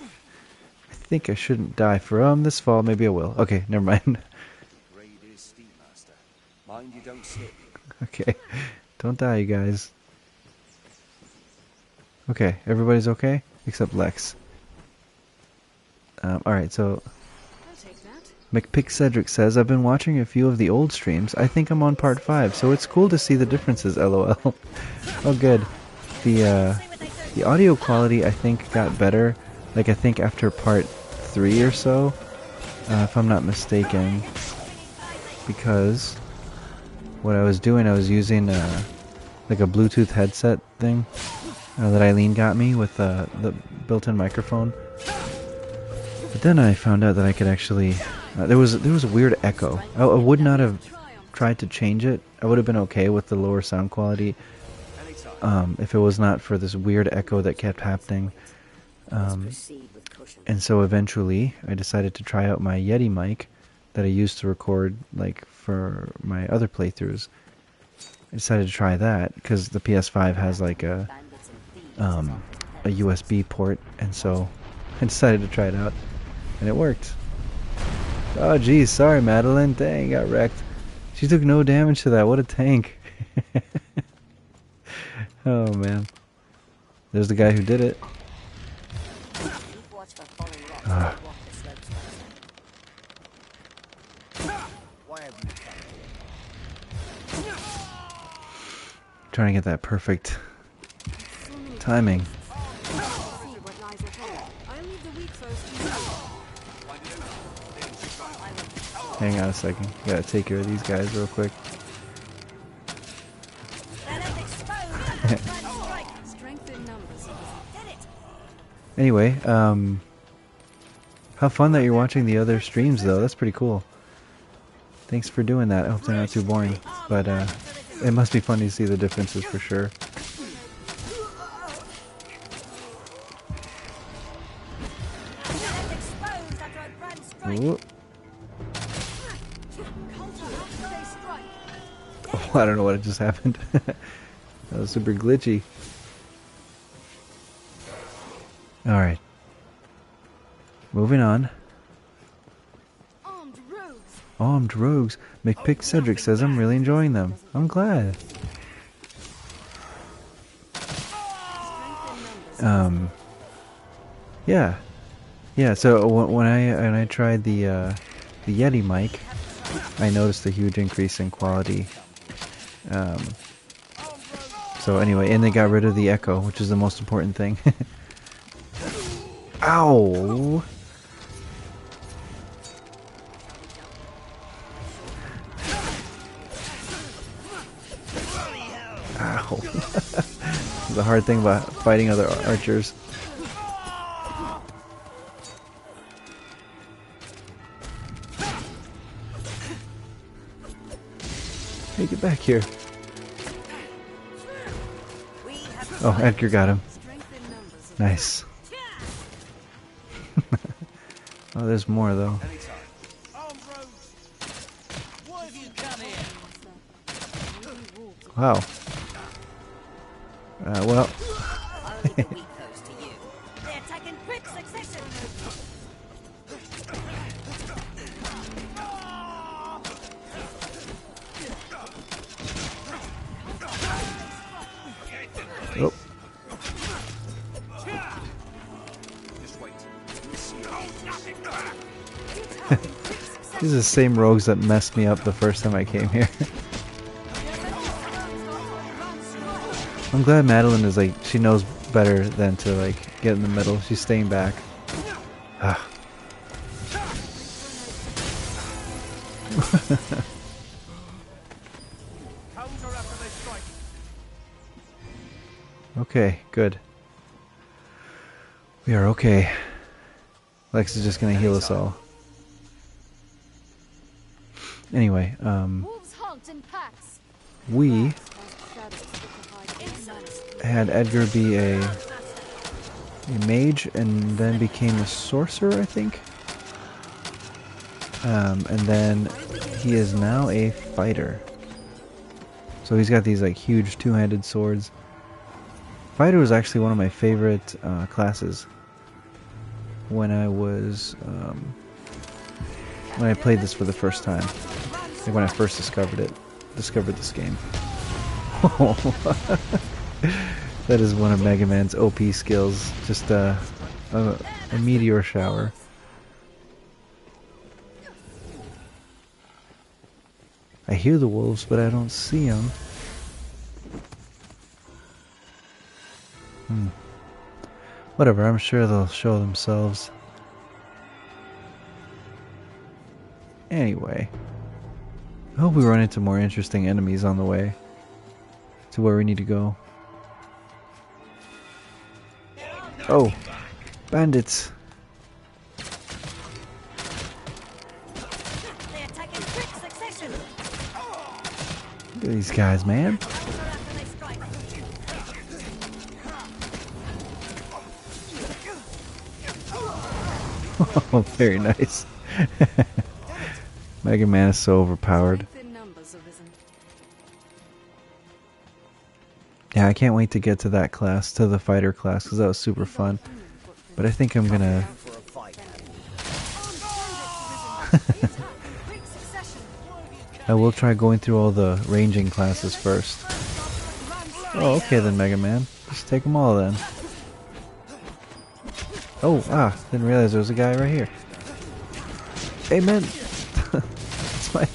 I think I shouldn't die from this fall. Maybe I will. Okay, never mind. Raid is steep, Master. Mind you don't slip. Okay, don't die, you guys. Okay, everybody's okay? Except Lex. Alright, so McPick Cedric says, I've been watching a few of the old streams. I think I'm on part 5, so it's cool to see the differences, lol. Oh good. The audio quality, I think, got better. Like, I think after part 3 or so, if I'm not mistaken. Because what I was doing, I was using like a Bluetooth headset thing that Eileen got me with the built-in microphone. But then I found out that I could actually... there was a weird echo. I would not have tried to change it. I would have been okay with the lower sound quality if it was not for this weird echo that kept happening. And so eventually I decided to try out my Yeti mic that I used to record like for my other playthroughs. I decided to try that because the PS5 has like a USB port, and so I decided to try it out, and it worked. Oh geez, sorry Madeline, dang, got wrecked. She took no damage to that, what a tank. Oh man. There's the guy who did it. Trying to get that perfect timing. Hang on a second. Gotta take care of these guys real quick. Anyway, how fun that you're watching the other streams though. That's pretty cool. Thanks for doing that. I hope they're not too boring. But it must be fun to see the differences for sure. Ooh. Oh, I don't know what just happened. That was super glitchy. Alright. Moving on. Armed rogues. McPick Cedric says I'm really enjoying them. I'm glad. Yeah. Yeah, so when I tried the Yeti mic, I noticed a huge increase in quality. So anyway, and they got rid of the echo, which is the most important thing. Ow! Ow. The hard thing about fighting other archers. Hey, get back here. Oh, Edgar got him. Nice. Oh, there's more though. Wow. Well. Oh. These are the same rogues that messed me up the first time I came here. I'm glad Madeline is like, she knows better than to like get in the middle. She's staying back. Ah. Okay, good. We are okay. Lex is just gonna heal us all. Anyway, we had Edgar be a mage and then became a sorcerer, I think. And then he is now a fighter. So he's got these like huge two-handed swords. Fighter was actually one of my favorite classes when I was when I played this for the first time. Like when I first discovered this game. That is one of Mega Man's OP skills. Just a meteor shower. I hear the wolves, but I don't see them. Whatever, I'm sure they'll show themselves. Anyway. I hope we run into more interesting enemies on the way to where we need to go. Oh, bandits. Look at these guys, man. Oh, very nice. Mega Man is so overpowered. Yeah, I can't wait to get to that class, to the fighter class, because that was super fun. But I think I'm gonna... I will try going through all the ranging classes first. Oh, okay then, Mega Man. Just take them all then. Oh, didn't realize there was a guy right here. Amen! It's my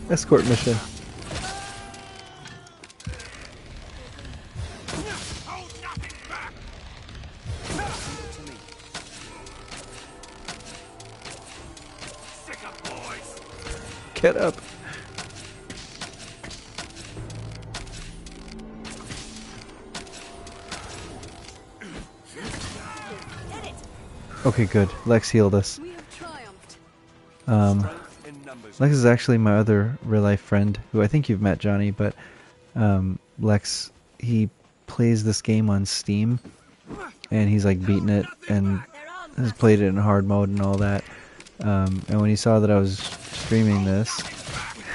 escort mission. Get up! Okay, good. Lex healed us. Lex is actually my other real-life friend, who I think you've met, Johnny, but Lex, he plays this game on Steam, and he's like beaten it, and has played it in hard mode and all that. And when he saw that I was streaming this,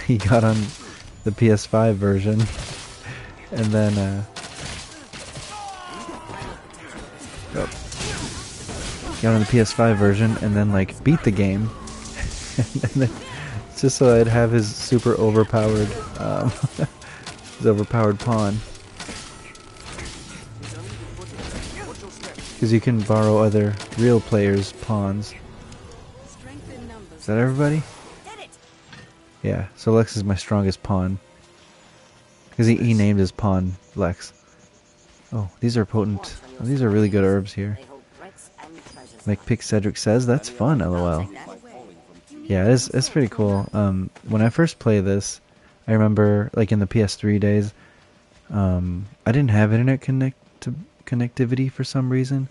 he got on the PS5 version, and then got on the PS5 version, and then like beat the game, and then, just so I'd have his super overpowered, his overpowered pawn. Because you can borrow other real players' pawns. Is that everybody? Yeah, so Lex is my strongest pawn. Because he named his pawn Lex. Oh, these are potent. Oh, these are really good herbs here. Like Pick Cedric says, that's fun, lol. Yeah, it's pretty cool. When I first played this, I remember, like in the PS3 days, I didn't have internet connectivity for some reason.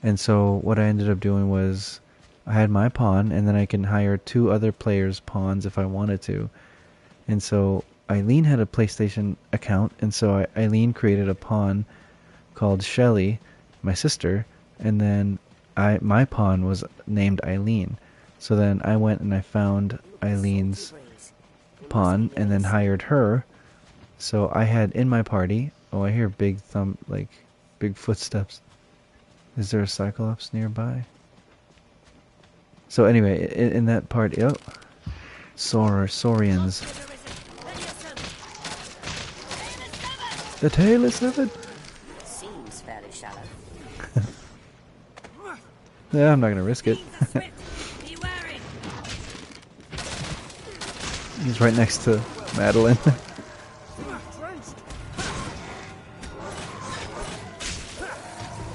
And so what I ended up doing was, I had my pawn, and then I can hire 2 other players' pawns if I wanted to. And so Eileen had a PlayStation account, and so Eileen created a pawn called Shelly, my sister, and then my pawn was named Eileen. So then I went and I found Eileen's pawn and then hired her. So I had in my party, oh, I hear big big footsteps. Is there a Cyclops nearby? So anyway, in that party, oh, Saurians. The tail is severed. Seems fairly shallow. Yeah, I'm not gonna risk it. He's right next to Madeline.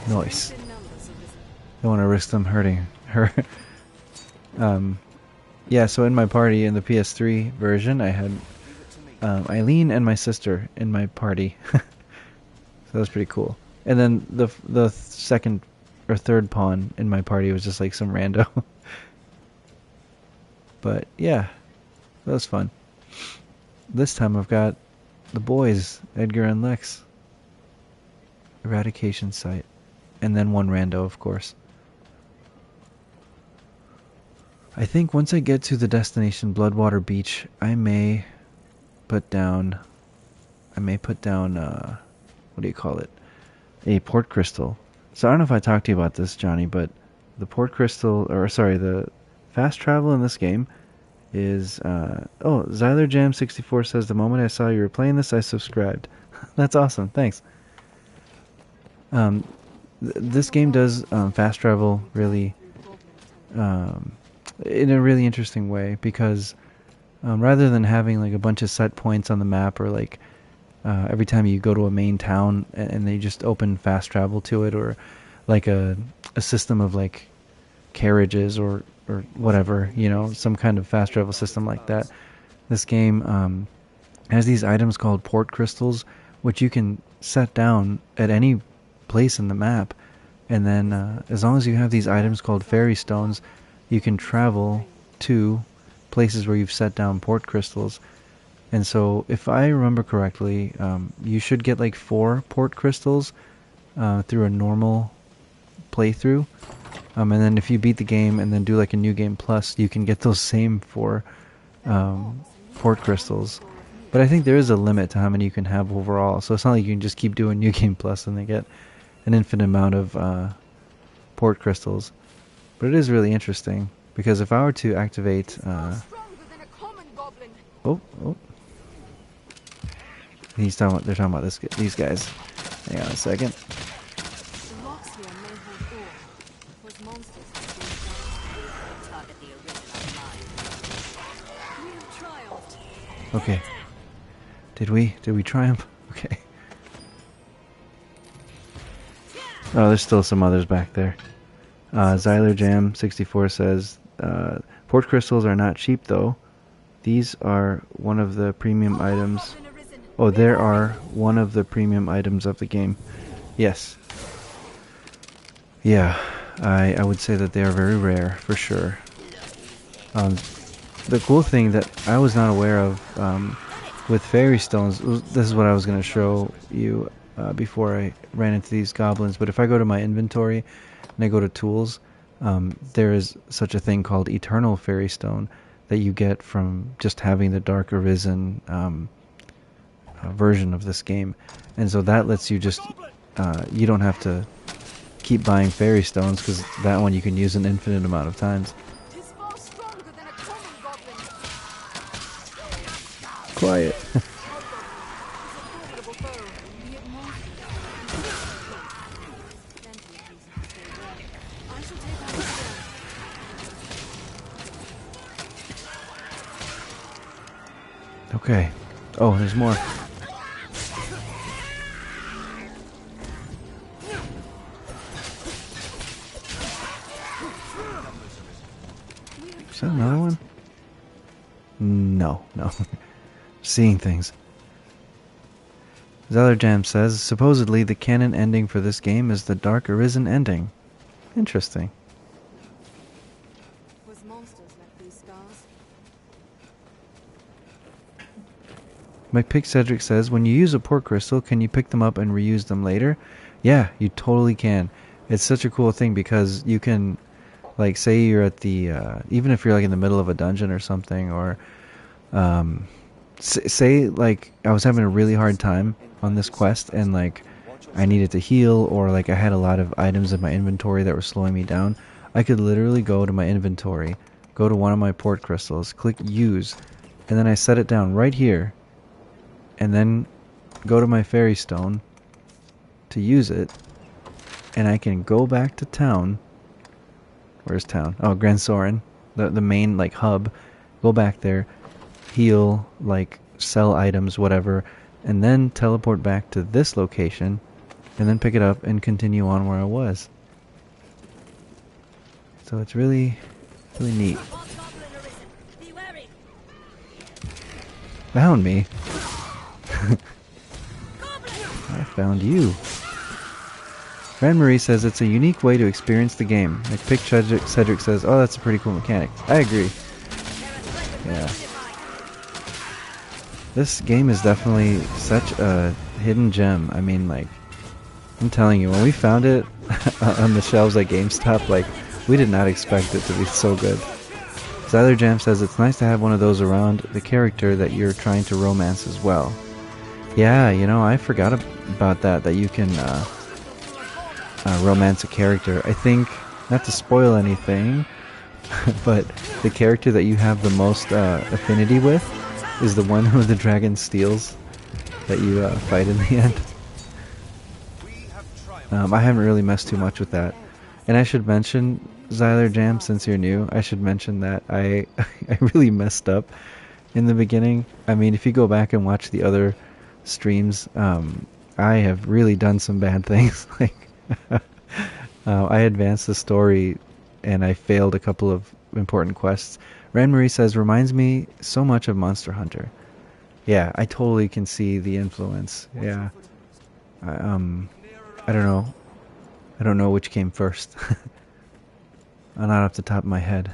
Nice. Don't want to risk them hurting her. Yeah, so in my party, in the PS3 version, I had Eileen and my sister in my party. So that was pretty cool. And then the second or third pawn in my party was just like some rando. But yeah, that was fun. This time I've got the boys, Edgar and Lex. Eradication site. And then one rando, of course. I think once I get to the destination Bloodwater Beach, I may put down, what do you call it? A port crystal. So I don't know if I talked to you about this, Johnny, but the port crystal, the fast travel in this game is, XylerJam64 says, the moment I saw you were playing this, I subscribed. That's awesome, thanks. This game does fast travel really, in a really interesting way, because rather than having like a bunch of set points on the map, or like every time you go to a main town and they just open fast travel to it, or like a system of like carriages or whatever, some kind of fast travel system like that. This game has these items called port crystals, which you can set down at any place in the map, and then as long as you have these items called fairy stones, you can travel to places where you've set down port crystals. And so if I remember correctly, you should get like 4 port crystals through a normal playthrough, and then if you beat the game and then do like a new game plus, you can get those same 4 port crystals. But I think there is a limit to how many you can have overall, so it's not like you can just keep doing new game plus and they get an infinite amount of port crystals. But it is really interesting, because if I were to activate they're talking about these guys. Hang on a second. Okay. Did we triumph? Okay. Oh, there's still some others back there. XylerJam64 says, port crystals are not cheap though. These are one of the premium items. Oh, there are one of the premium items of the game. Yes. Yeah, I would say that they are very rare, for sure. The cool thing that I was not aware of with fairy stones, this is what I was going to show you before I ran into these goblins, but if I go to my inventory and I go to tools, there is such a thing called eternal fairy stone that you get from just having the Dark Arisen version of this game. And so that lets you just, you don't have to keep buying fairy stones, because that one you can use an infinite amount of times. Quiet. Okay. Oh, there's more. Is that another one? No. Seeing things. XylerJam says, supposedly the canon ending for this game is the Dark Arisen ending. Interesting. Was monsters left these scars? McPickCedric says, when you use a port crystal, can you pick them up and reuse them later? Yeah, you totally can. It's such a cool thing, because you can, like, say you're at the, even if you're like in the middle of a dungeon or something, or say like I was having a really hard time on this quest and like I needed to heal, or like I had a lot of items in my inventory that were slowing me down, I could literally go to my inventory, go to one of my port crystals, click use, and then I set it down right here, and then go to my fairy stone to use it, and I can go back to town. Where's town? Oh, Grand Soren, the main like hub. Go back there, heal, like sell items, whatever, and then teleport back to this location, and then pick it up and continue on where I was. So it's really, really neat. Found me? I found you. Marie says it's a unique way to experience the game. Like Pick Cedric says, oh, that's a pretty cool mechanic. I agree. Yeah. This game is definitely such a hidden gem. I mean, like, I'm telling you, when we found it on the shelves at GameStop, like, we did not expect it to be so good. Zyler Jam says it's nice to have one of those around the character that you're trying to romance as well. Yeah, you know, I forgot about that you can romance a character. I think, not to spoil anything, but the character that you have the most affinity with is the one who the dragon steals that you fight in the end. I haven't really messed too much with that. And I should mention, Zyler Jam, since you're new, I should mention that I really messed up in the beginning. I mean, if you go back and watch the other streams, I have really done some bad things. Like, I advanced the story and I failed a couple of important quests. Ran Marie says, reminds me so much of Monster Hunter. Yeah, I totally can see the influence. Yeah. I don't know. I don't know which came first. Not off the top of my head.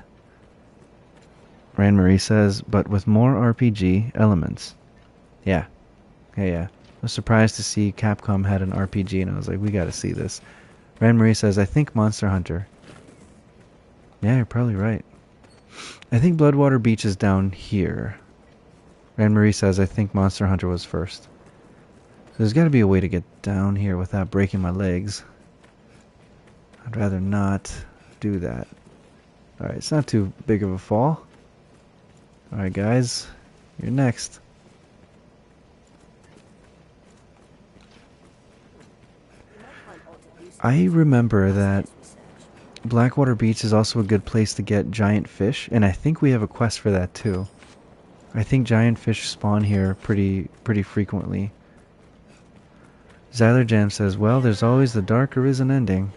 Ran Marie says, but with more RPG elements. Yeah. Yeah. I was surprised to see Capcom had an RPG, and I was like, we gotta see this. Ran Marie says, I think Monster Hunter. Yeah, you're probably right. I think Bloodwater Beach is down here. Ran Marie says, I think Monster Hunter was first. There's gotta be a way to get down here without breaking my legs. I'd rather not do that. Alright, it's not too big of a fall. Alright guys, you're next. I remember that Blackwater Beach is also a good place to get giant fish, and I think we have a quest for that too. I think giant fish spawn here pretty frequently. Zyler Jam says, well, there's always the dark arisen ending.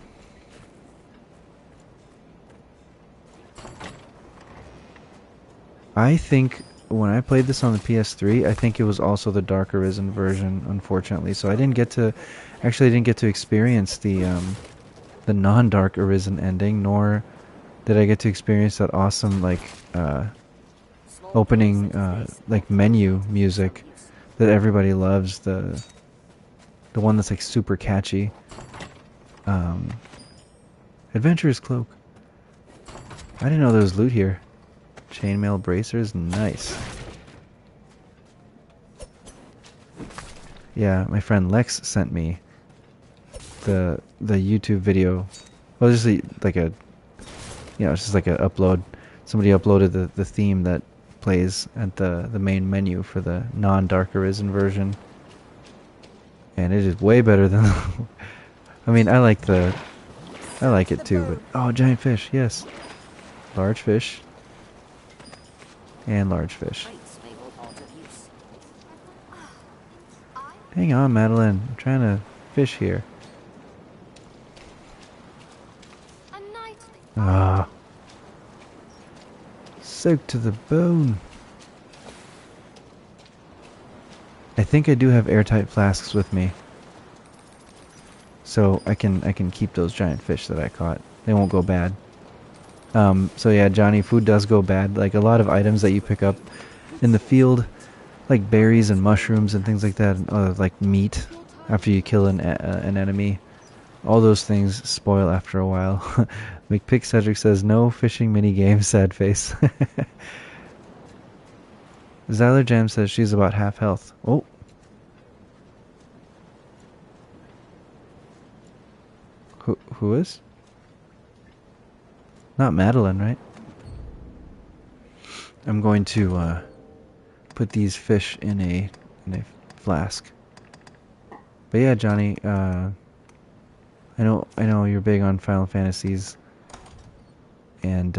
I think when I played this on the PS3, I think it was also the Dark Arisen version, unfortunately. So I didn't get to experience the non-Dark Arisen ending, nor did I get to experience that awesome opening menu music that everybody loves. The one that's like super catchy. Adventurer's Cloak. I didn't know there was loot here. Chainmail bracers, nice. Yeah, my friend Lex sent me the YouTube video. Well, just like a, it's just like a upload. Somebody uploaded the theme that plays at the main menu for the non-Dark Arisen version, and it is way better than. I mean, I like it too, but oh, giant fish, yes, large fish. And large fish. Hang on, Madeline. I'm trying to fish here. Ah. Soaked to the bone. I think I do have airtight flasks with me. So I can keep those giant fish that I caught. They won't go bad. So yeah, Johnny, food does go bad. Like a lot of items that you pick up in the field, like berries and mushrooms and things like that, like meat after you kill an enemy, all those things spoil after a while. McPick Cedric says, no fishing mini game, sad face. Zyler Jam says she's about half health. Oh. Who is? Not Madeline, right? I'm going to put these fish in a flask. But yeah, Johnny, I know you're big on Final Fantasies. And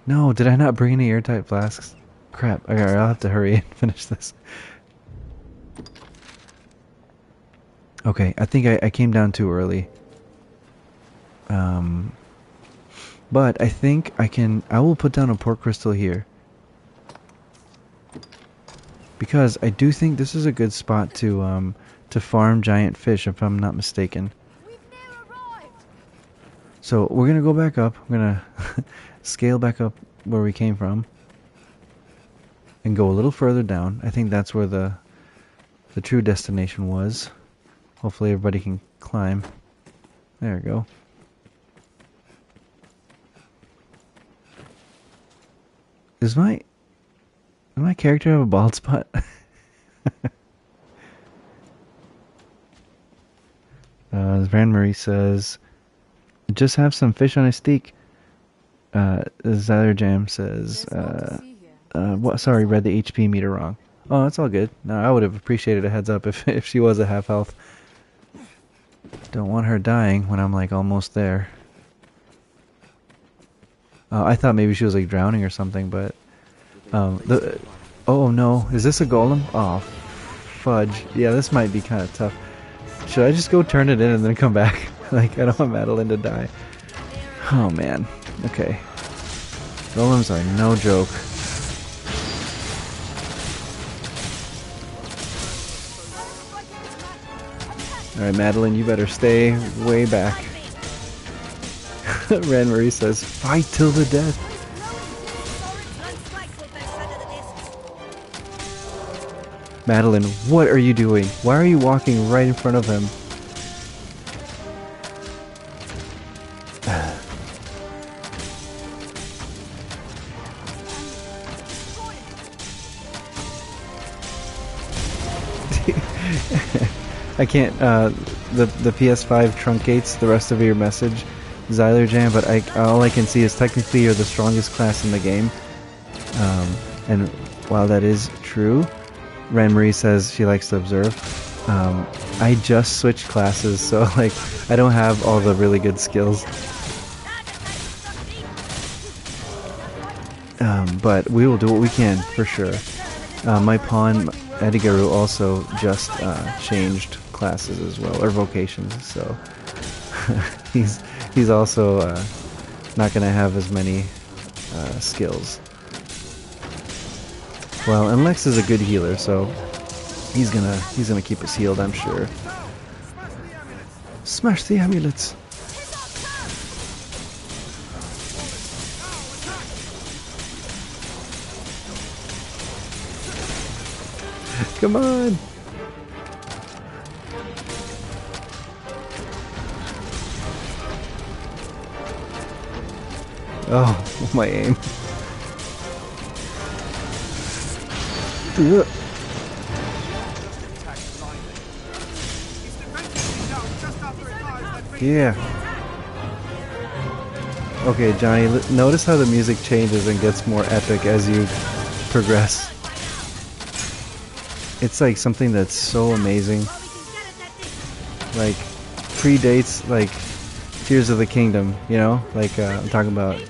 no, did I not bring any airtight flasks? Crap. Okay, I'll have to hurry and finish this. Okay, I think I came down too early. But I think I will put down a port crystal here. Because I do think this is a good spot to farm giant fish, if I'm not mistaken. So we're gonna go back up. I'm gonna scale back up where we came from, and go a little further down. I think that's where the true destination was. Hopefully everybody can climb. There we go. Does my character have a bald spot? Van Marie says, just have some fish on a steak. Zyler Jam says, what? Sorry, read the HP meter wrong. Oh, that's all good. No, I would have appreciated a heads up if she was at half health. Don't want her dying when I'm like almost there. I thought maybe she was like drowning or something, but oh no, is this a golem? Oh, fudge. Yeah, this might be kind of tough. Should I just go turn it in and then come back? Like, I don't want Madeline to die. Oh man. Okay. Golems are no joke. Alright, Madeline, you better stay way back. Ran Marie says, fight till the death. Madeline, what are you doing? Why are you walking right in front of him? I can't, the PS5 truncates the rest of your message, Zyler Jam, but all I can see is technically you're the strongest class in the game. And while that is true, Ran Marie says she likes to observe. I just switched classes, so like I don't have all the really good skills. But we will do what we can for sure. My pawn Edigaru also just changed classes as well, or vocations, so he's also not gonna have as many skills. Well, and Lex is a good healer, so he's gonna keep us healed, I'm sure. Smash the amulets! Come on! Oh, my aim. Ugh. Yeah. Okay, Johnny, notice how the music changes and gets more epic as you progress. It's like something that's so amazing. Like, predates, like, Tears of the Kingdom, you know? Like, I'm talking about...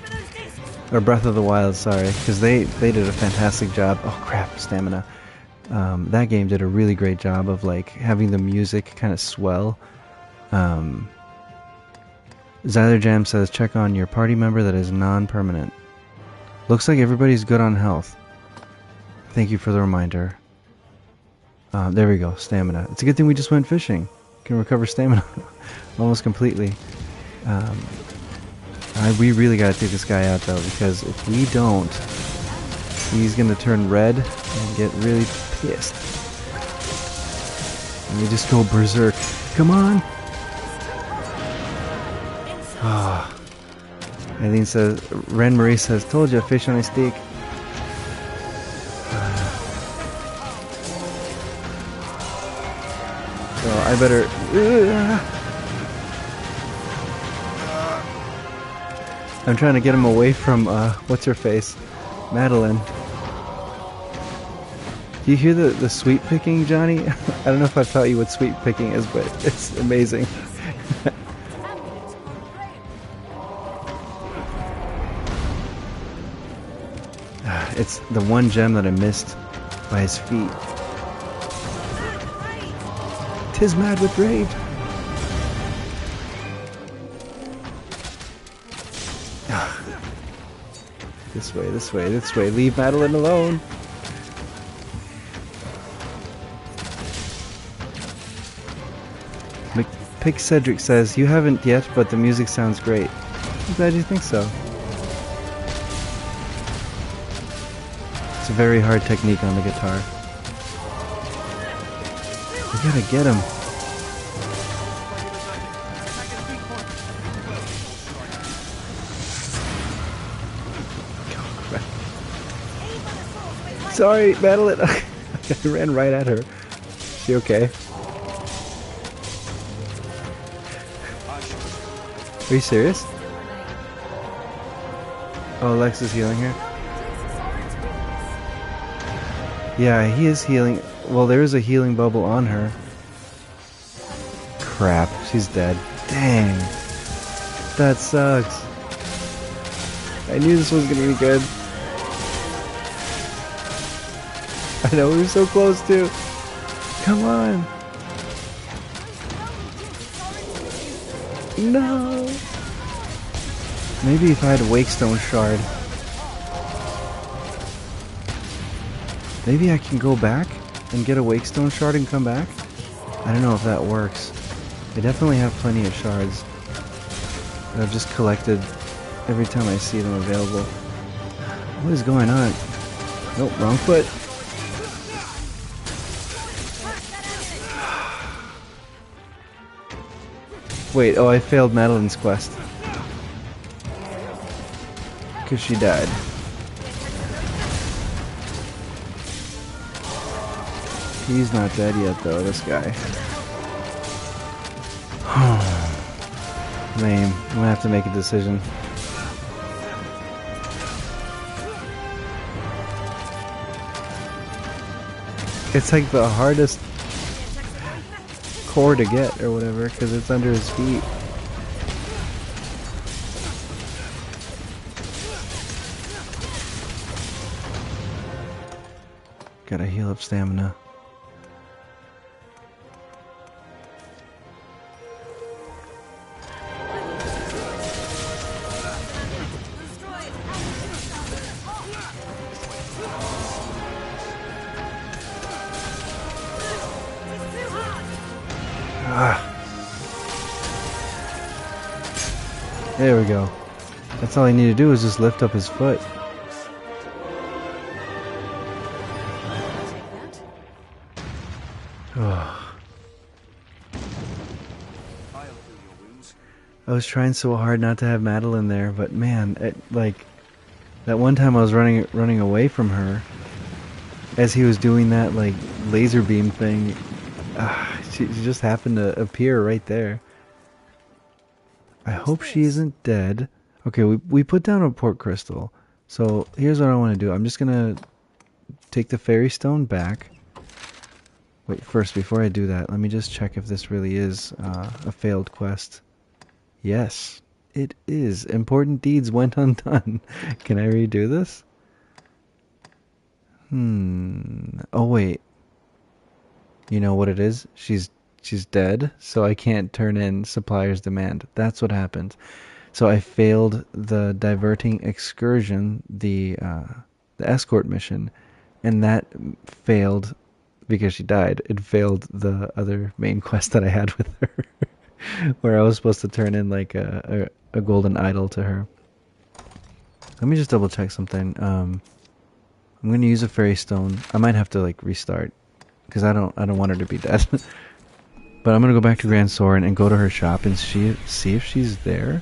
Or Breath of the Wild, sorry. Because they did a fantastic job. Oh, crap, stamina. That game did a really great job of, like, having the music kind of swell. Zyler Jam says, check on your party member that is non-permanent. Looks like everybody's good on health. Thank you for the reminder. There we go, stamina. It's a good thing we just went fishing. Can recover stamina almost completely. We really gotta take this guy out though, because if we don't, he's gonna turn red and get really pissed. And we just go berserk. Come on! Ah. Eileen says, Ren Marie says, told you, fish on a steak. So I better... I'm trying to get him away from, what's her face? Madeline. Do you hear the sweet picking, Johnny? I don't know if I've taught you what sweet picking is, but it's amazing. It's the one gem that I missed by his feet. 'Tis mad with rage. This way, this way, this way. Leave Madeline alone. Pick Cedric says, you haven't yet, but the music sounds great. I'm glad you think so. It's a very hard technique on the guitar. We gotta get him. Sorry, Madeline. I ran right at her. Is she okay? Are you serious? Oh, Lex is healing her? Yeah, he is healing. Well, there is a healing bubble on her. Crap, she's dead. Dang. That sucks. I knew this was gonna be good. I know, we were so close to. Come on. No. Maybe if I had a Wakestone shard. Maybe I can go back and get a Wakestone shard and come back? I don't know if that works. I definitely have plenty of shards that I've just collected every time I see them available. What is going on? Nope, wrong foot. Wait, oh, I failed Madeline's quest. Because she died. He's not dead yet, though, this guy. Lame. I'm gonna have to make a decision. It's like the hardest core to get, or whatever, because it's under his feet. Gotta heal up stamina. There we go. That's all I need to do is just lift up his foot. Oh. I was trying so hard not to have Madeline there, but man, like that one time I was running away from her as he was doing that like laser beam thing. She just happened to appear right there. I hope she isn't dead. Okay, we put down a port crystal. So here's what I want to do. I'm just gonna take the fairy stone back. Wait, first, before I do that, let me just check if this really is a failed quest. Yes, it is. Important deeds went undone. Can I redo this? Oh, wait. You know what it is? She's dead, so I can't turn in supplier's demand. That's what happened. So I failed the diverting excursion, the escort mission, and that failed because she died. It failed the other main quest that I had with her, where I was supposed to turn in like a golden idol to her. Let me just double check something. I'm gonna use a fairy stone. I might have to like restart because I don't want her to be dead. But I'm gonna go back to Grand Soren and go to her shop and see if she's there,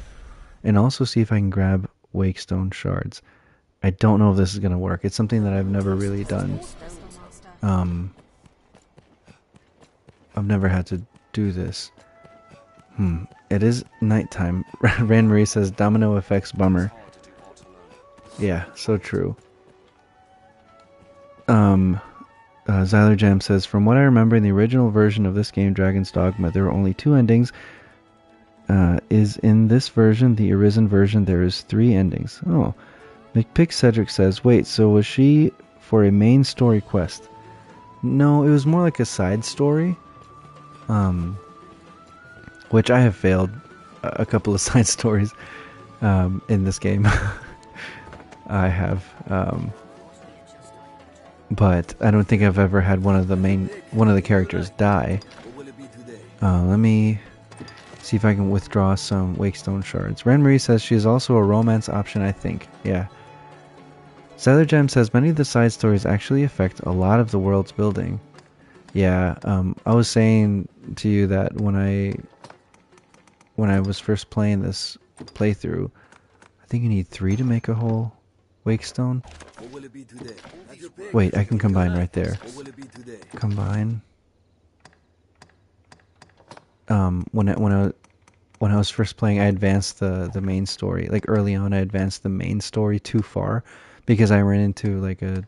and also see if I can grab Wakestone shards. I don't know if this is gonna work. It's something that I've never really done. I've never had to do this. It is nighttime. Rand Marie says domino effects bummer. Yeah, so true. Zyler Jam says, from what I remember in the original version of this game, Dragon's Dogma, there were only 2 endings. Is in this version, the Arisen version, there is 3 endings. Oh. McPick Cedric says, wait, so was she for a main story quest? No, it was more like a side story. Which I have failed a couple of side stories. in this game. I have, but I don't think I've ever had one of the characters die. Let me see if I can withdraw some Wakestone shards. Renmarie says she is also a romance option, I think. Yeah. Gem says many of the side stories actually affect a lot of the world's building. Yeah, I was saying to you that when I was first playing this playthrough, I think you need 3 to make a whole Wakestone. Wait, I can combine right there. Combine. When I was first playing, I advanced the main story. Like early on, I advanced the main story too far because I ran into like a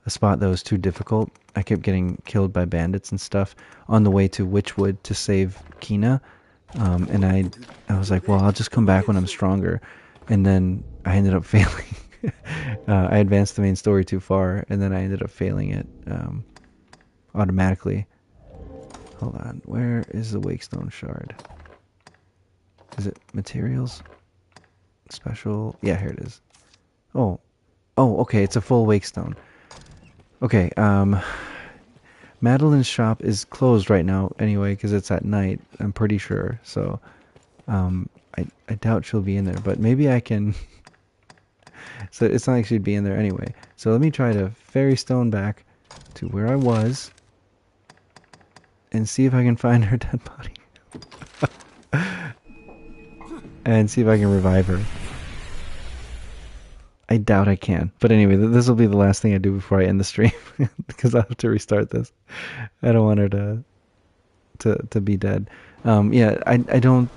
spot that was too difficult. I kept getting killed by bandits and stuff on the way to Witchwood to save Kina. And I was like, well, I'll just come back when I'm stronger. And then I ended up failing. I advanced the main story too far, and then I ended up failing it automatically. Hold on, where is the Wakestone shard? Is it materials? Special? Yeah, here it is. Oh, okay, it's a full Wakestone. Okay, Madeline's shop is closed right now anyway because it's at night, I'm pretty sure. So, I doubt she'll be in there, but maybe I can... So it's not like she'd be in there anyway. So let me try to fairy stone back to where I was and see if I can find her dead body. And see if I can revive her. I doubt I can. But anyway, this will be the last thing I do before I end the stream. Because I'll have to restart this. I don't want her to be dead. Yeah, I don't...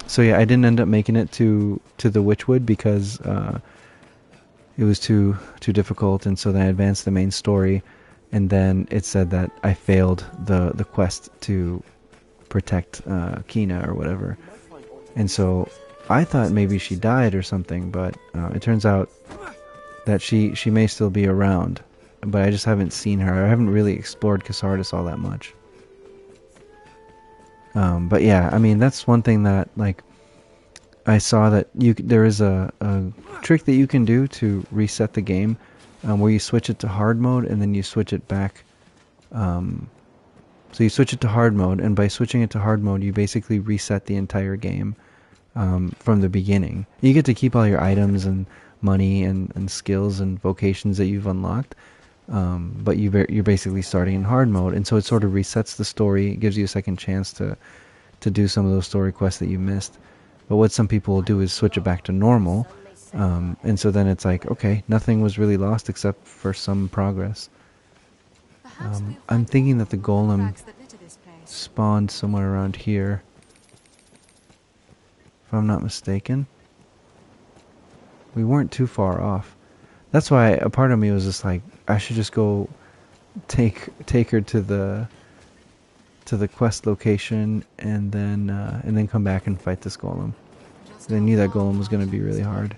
so yeah, I didn't end up making it to the Witchwood because... it was too difficult, and so then I advanced the main story, and then it said that I failed the quest to protect Kina or whatever, and so I thought maybe she died or something, but it turns out that she may still be around, but I just haven't seen her. I haven't really explored Casardis all that much. But yeah, I mean, that's one thing that, like, I saw that there is a trick that you can do to reset the game, where you switch it to hard mode and then you switch it back. So you switch it to hard mode, and by switching it to hard mode, you basically reset the entire game from the beginning. You get to keep all your items and money and skills and vocations that you've unlocked, but you're basically starting in hard mode, and so it sort of resets the story. It gives you a second chance to do some of those story quests that you missed. But what some people will do is switch it back to normal, and so then it's like, okay, nothing was really lost except for some progress. I'm thinking that the golem spawned somewhere around here, if I'm not mistaken. We weren't too far off. That's why a part of me was just like, I should just go take her to the quest location and then come back and fight this golem. I knew that golem was going to be really hard.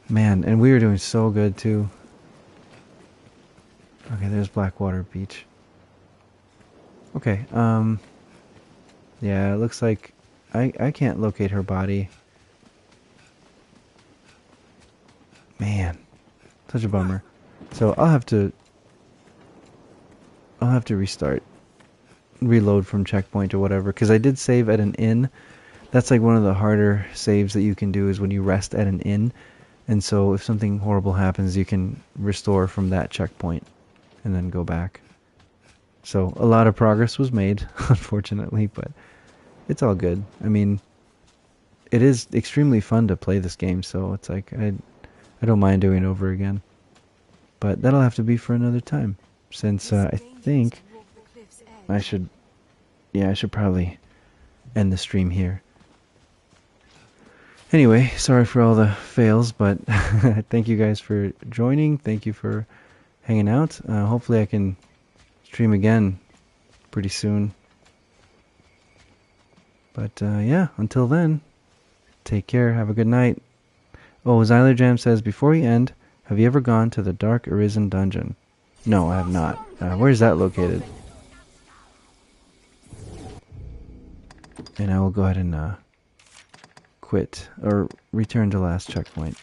Man, and we were doing so good too. Okay, there's Blackwater Beach. Okay, yeah, it looks like I can't locate her body. Man, such a bummer. So I'll have to restart, reload from checkpoint or whatever, because I did save at an inn. That's like one of the harder saves that you can do, is when you rest at an inn, and so if something horrible happens, you can restore from that checkpoint and then go back. So a lot of progress was made, unfortunately, but it's all good. I mean, it is extremely fun to play this game, so it's like I don't mind doing it over again. But that'll have to be for another time, since I think I should probably end the stream here. Anyway, sorry for all the fails, but thank you guys for joining. Thank you for hanging out. Hopefully I can stream again pretty soon. But yeah, until then, take care. Have a good night. Oh, Jam says, before you end, have you ever gone to the Dark Arisen dungeon? No, I have not. Where is that located? And I will go ahead and quit or return to last checkpoint.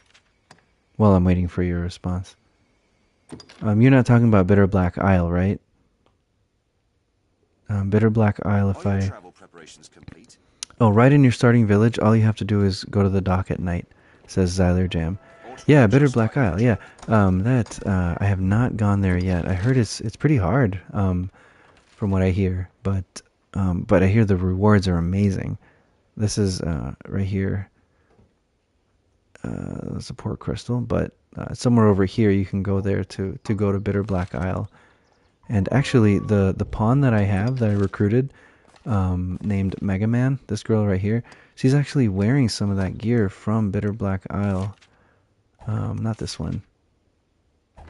While I'm waiting for your response. You're not talking about Bitter Black Isle, right? Bitter Black Isle, if Are your I... travel preparations complete? Oh, right in your starting village, all you have to do is go to the dock at night, says Zyler Jam. Yeah, Bitter Black Isle, yeah. I have not gone there yet. I heard it's pretty hard, from what I hear, but I hear the rewards are amazing. This is, right here, the support crystal, but somewhere over here you can go there to go to Bitter Black Isle. And actually, the pawn that I have, that I recruited, named Mega Man, this girl right here, she's actually wearing some of that gear from Bitter Black Isle. Not this one. I'm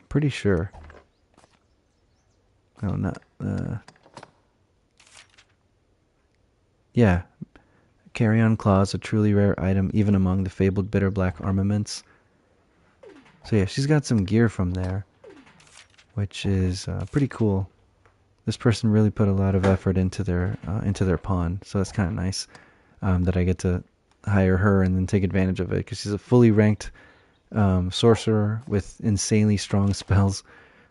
pretty sure. No, not, yeah. Carrion Claws, a truly rare item, even among the fabled Bitter Black armaments. So yeah, she's got some gear from there, which is pretty cool. This person really put a lot of effort into their pawn, so that's kind of nice that I get to hire her and then take advantage of it, because she's a fully ranked sorcerer with insanely strong spells.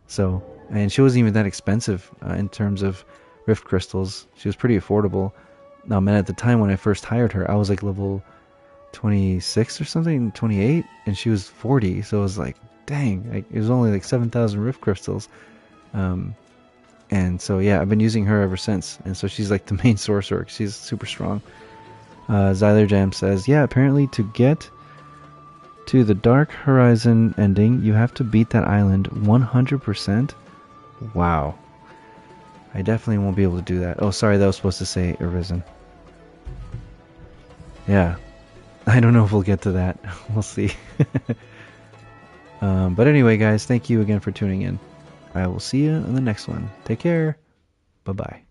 So, and she wasn't even that expensive in terms of rift crystals. She was pretty affordable. Man, at the time when I first hired her, I was like level 26 or something, 28, and she was 40. So it was like, dang, it was only like 7,000 rift crystals. And so yeah, I've been using her ever since. And so she's like the main sorcerer. She's super strong. Zyler Jam says, yeah, apparently to get to the Dark Horizon ending, you have to beat that island 100%. Wow. I definitely won't be able to do that. Oh, sorry, that was supposed to say Arisen. Yeah. I don't know if we'll get to that. We'll see. But anyway, guys, thank you again for tuning in. I will see you in the next one. Take care. Bye-bye.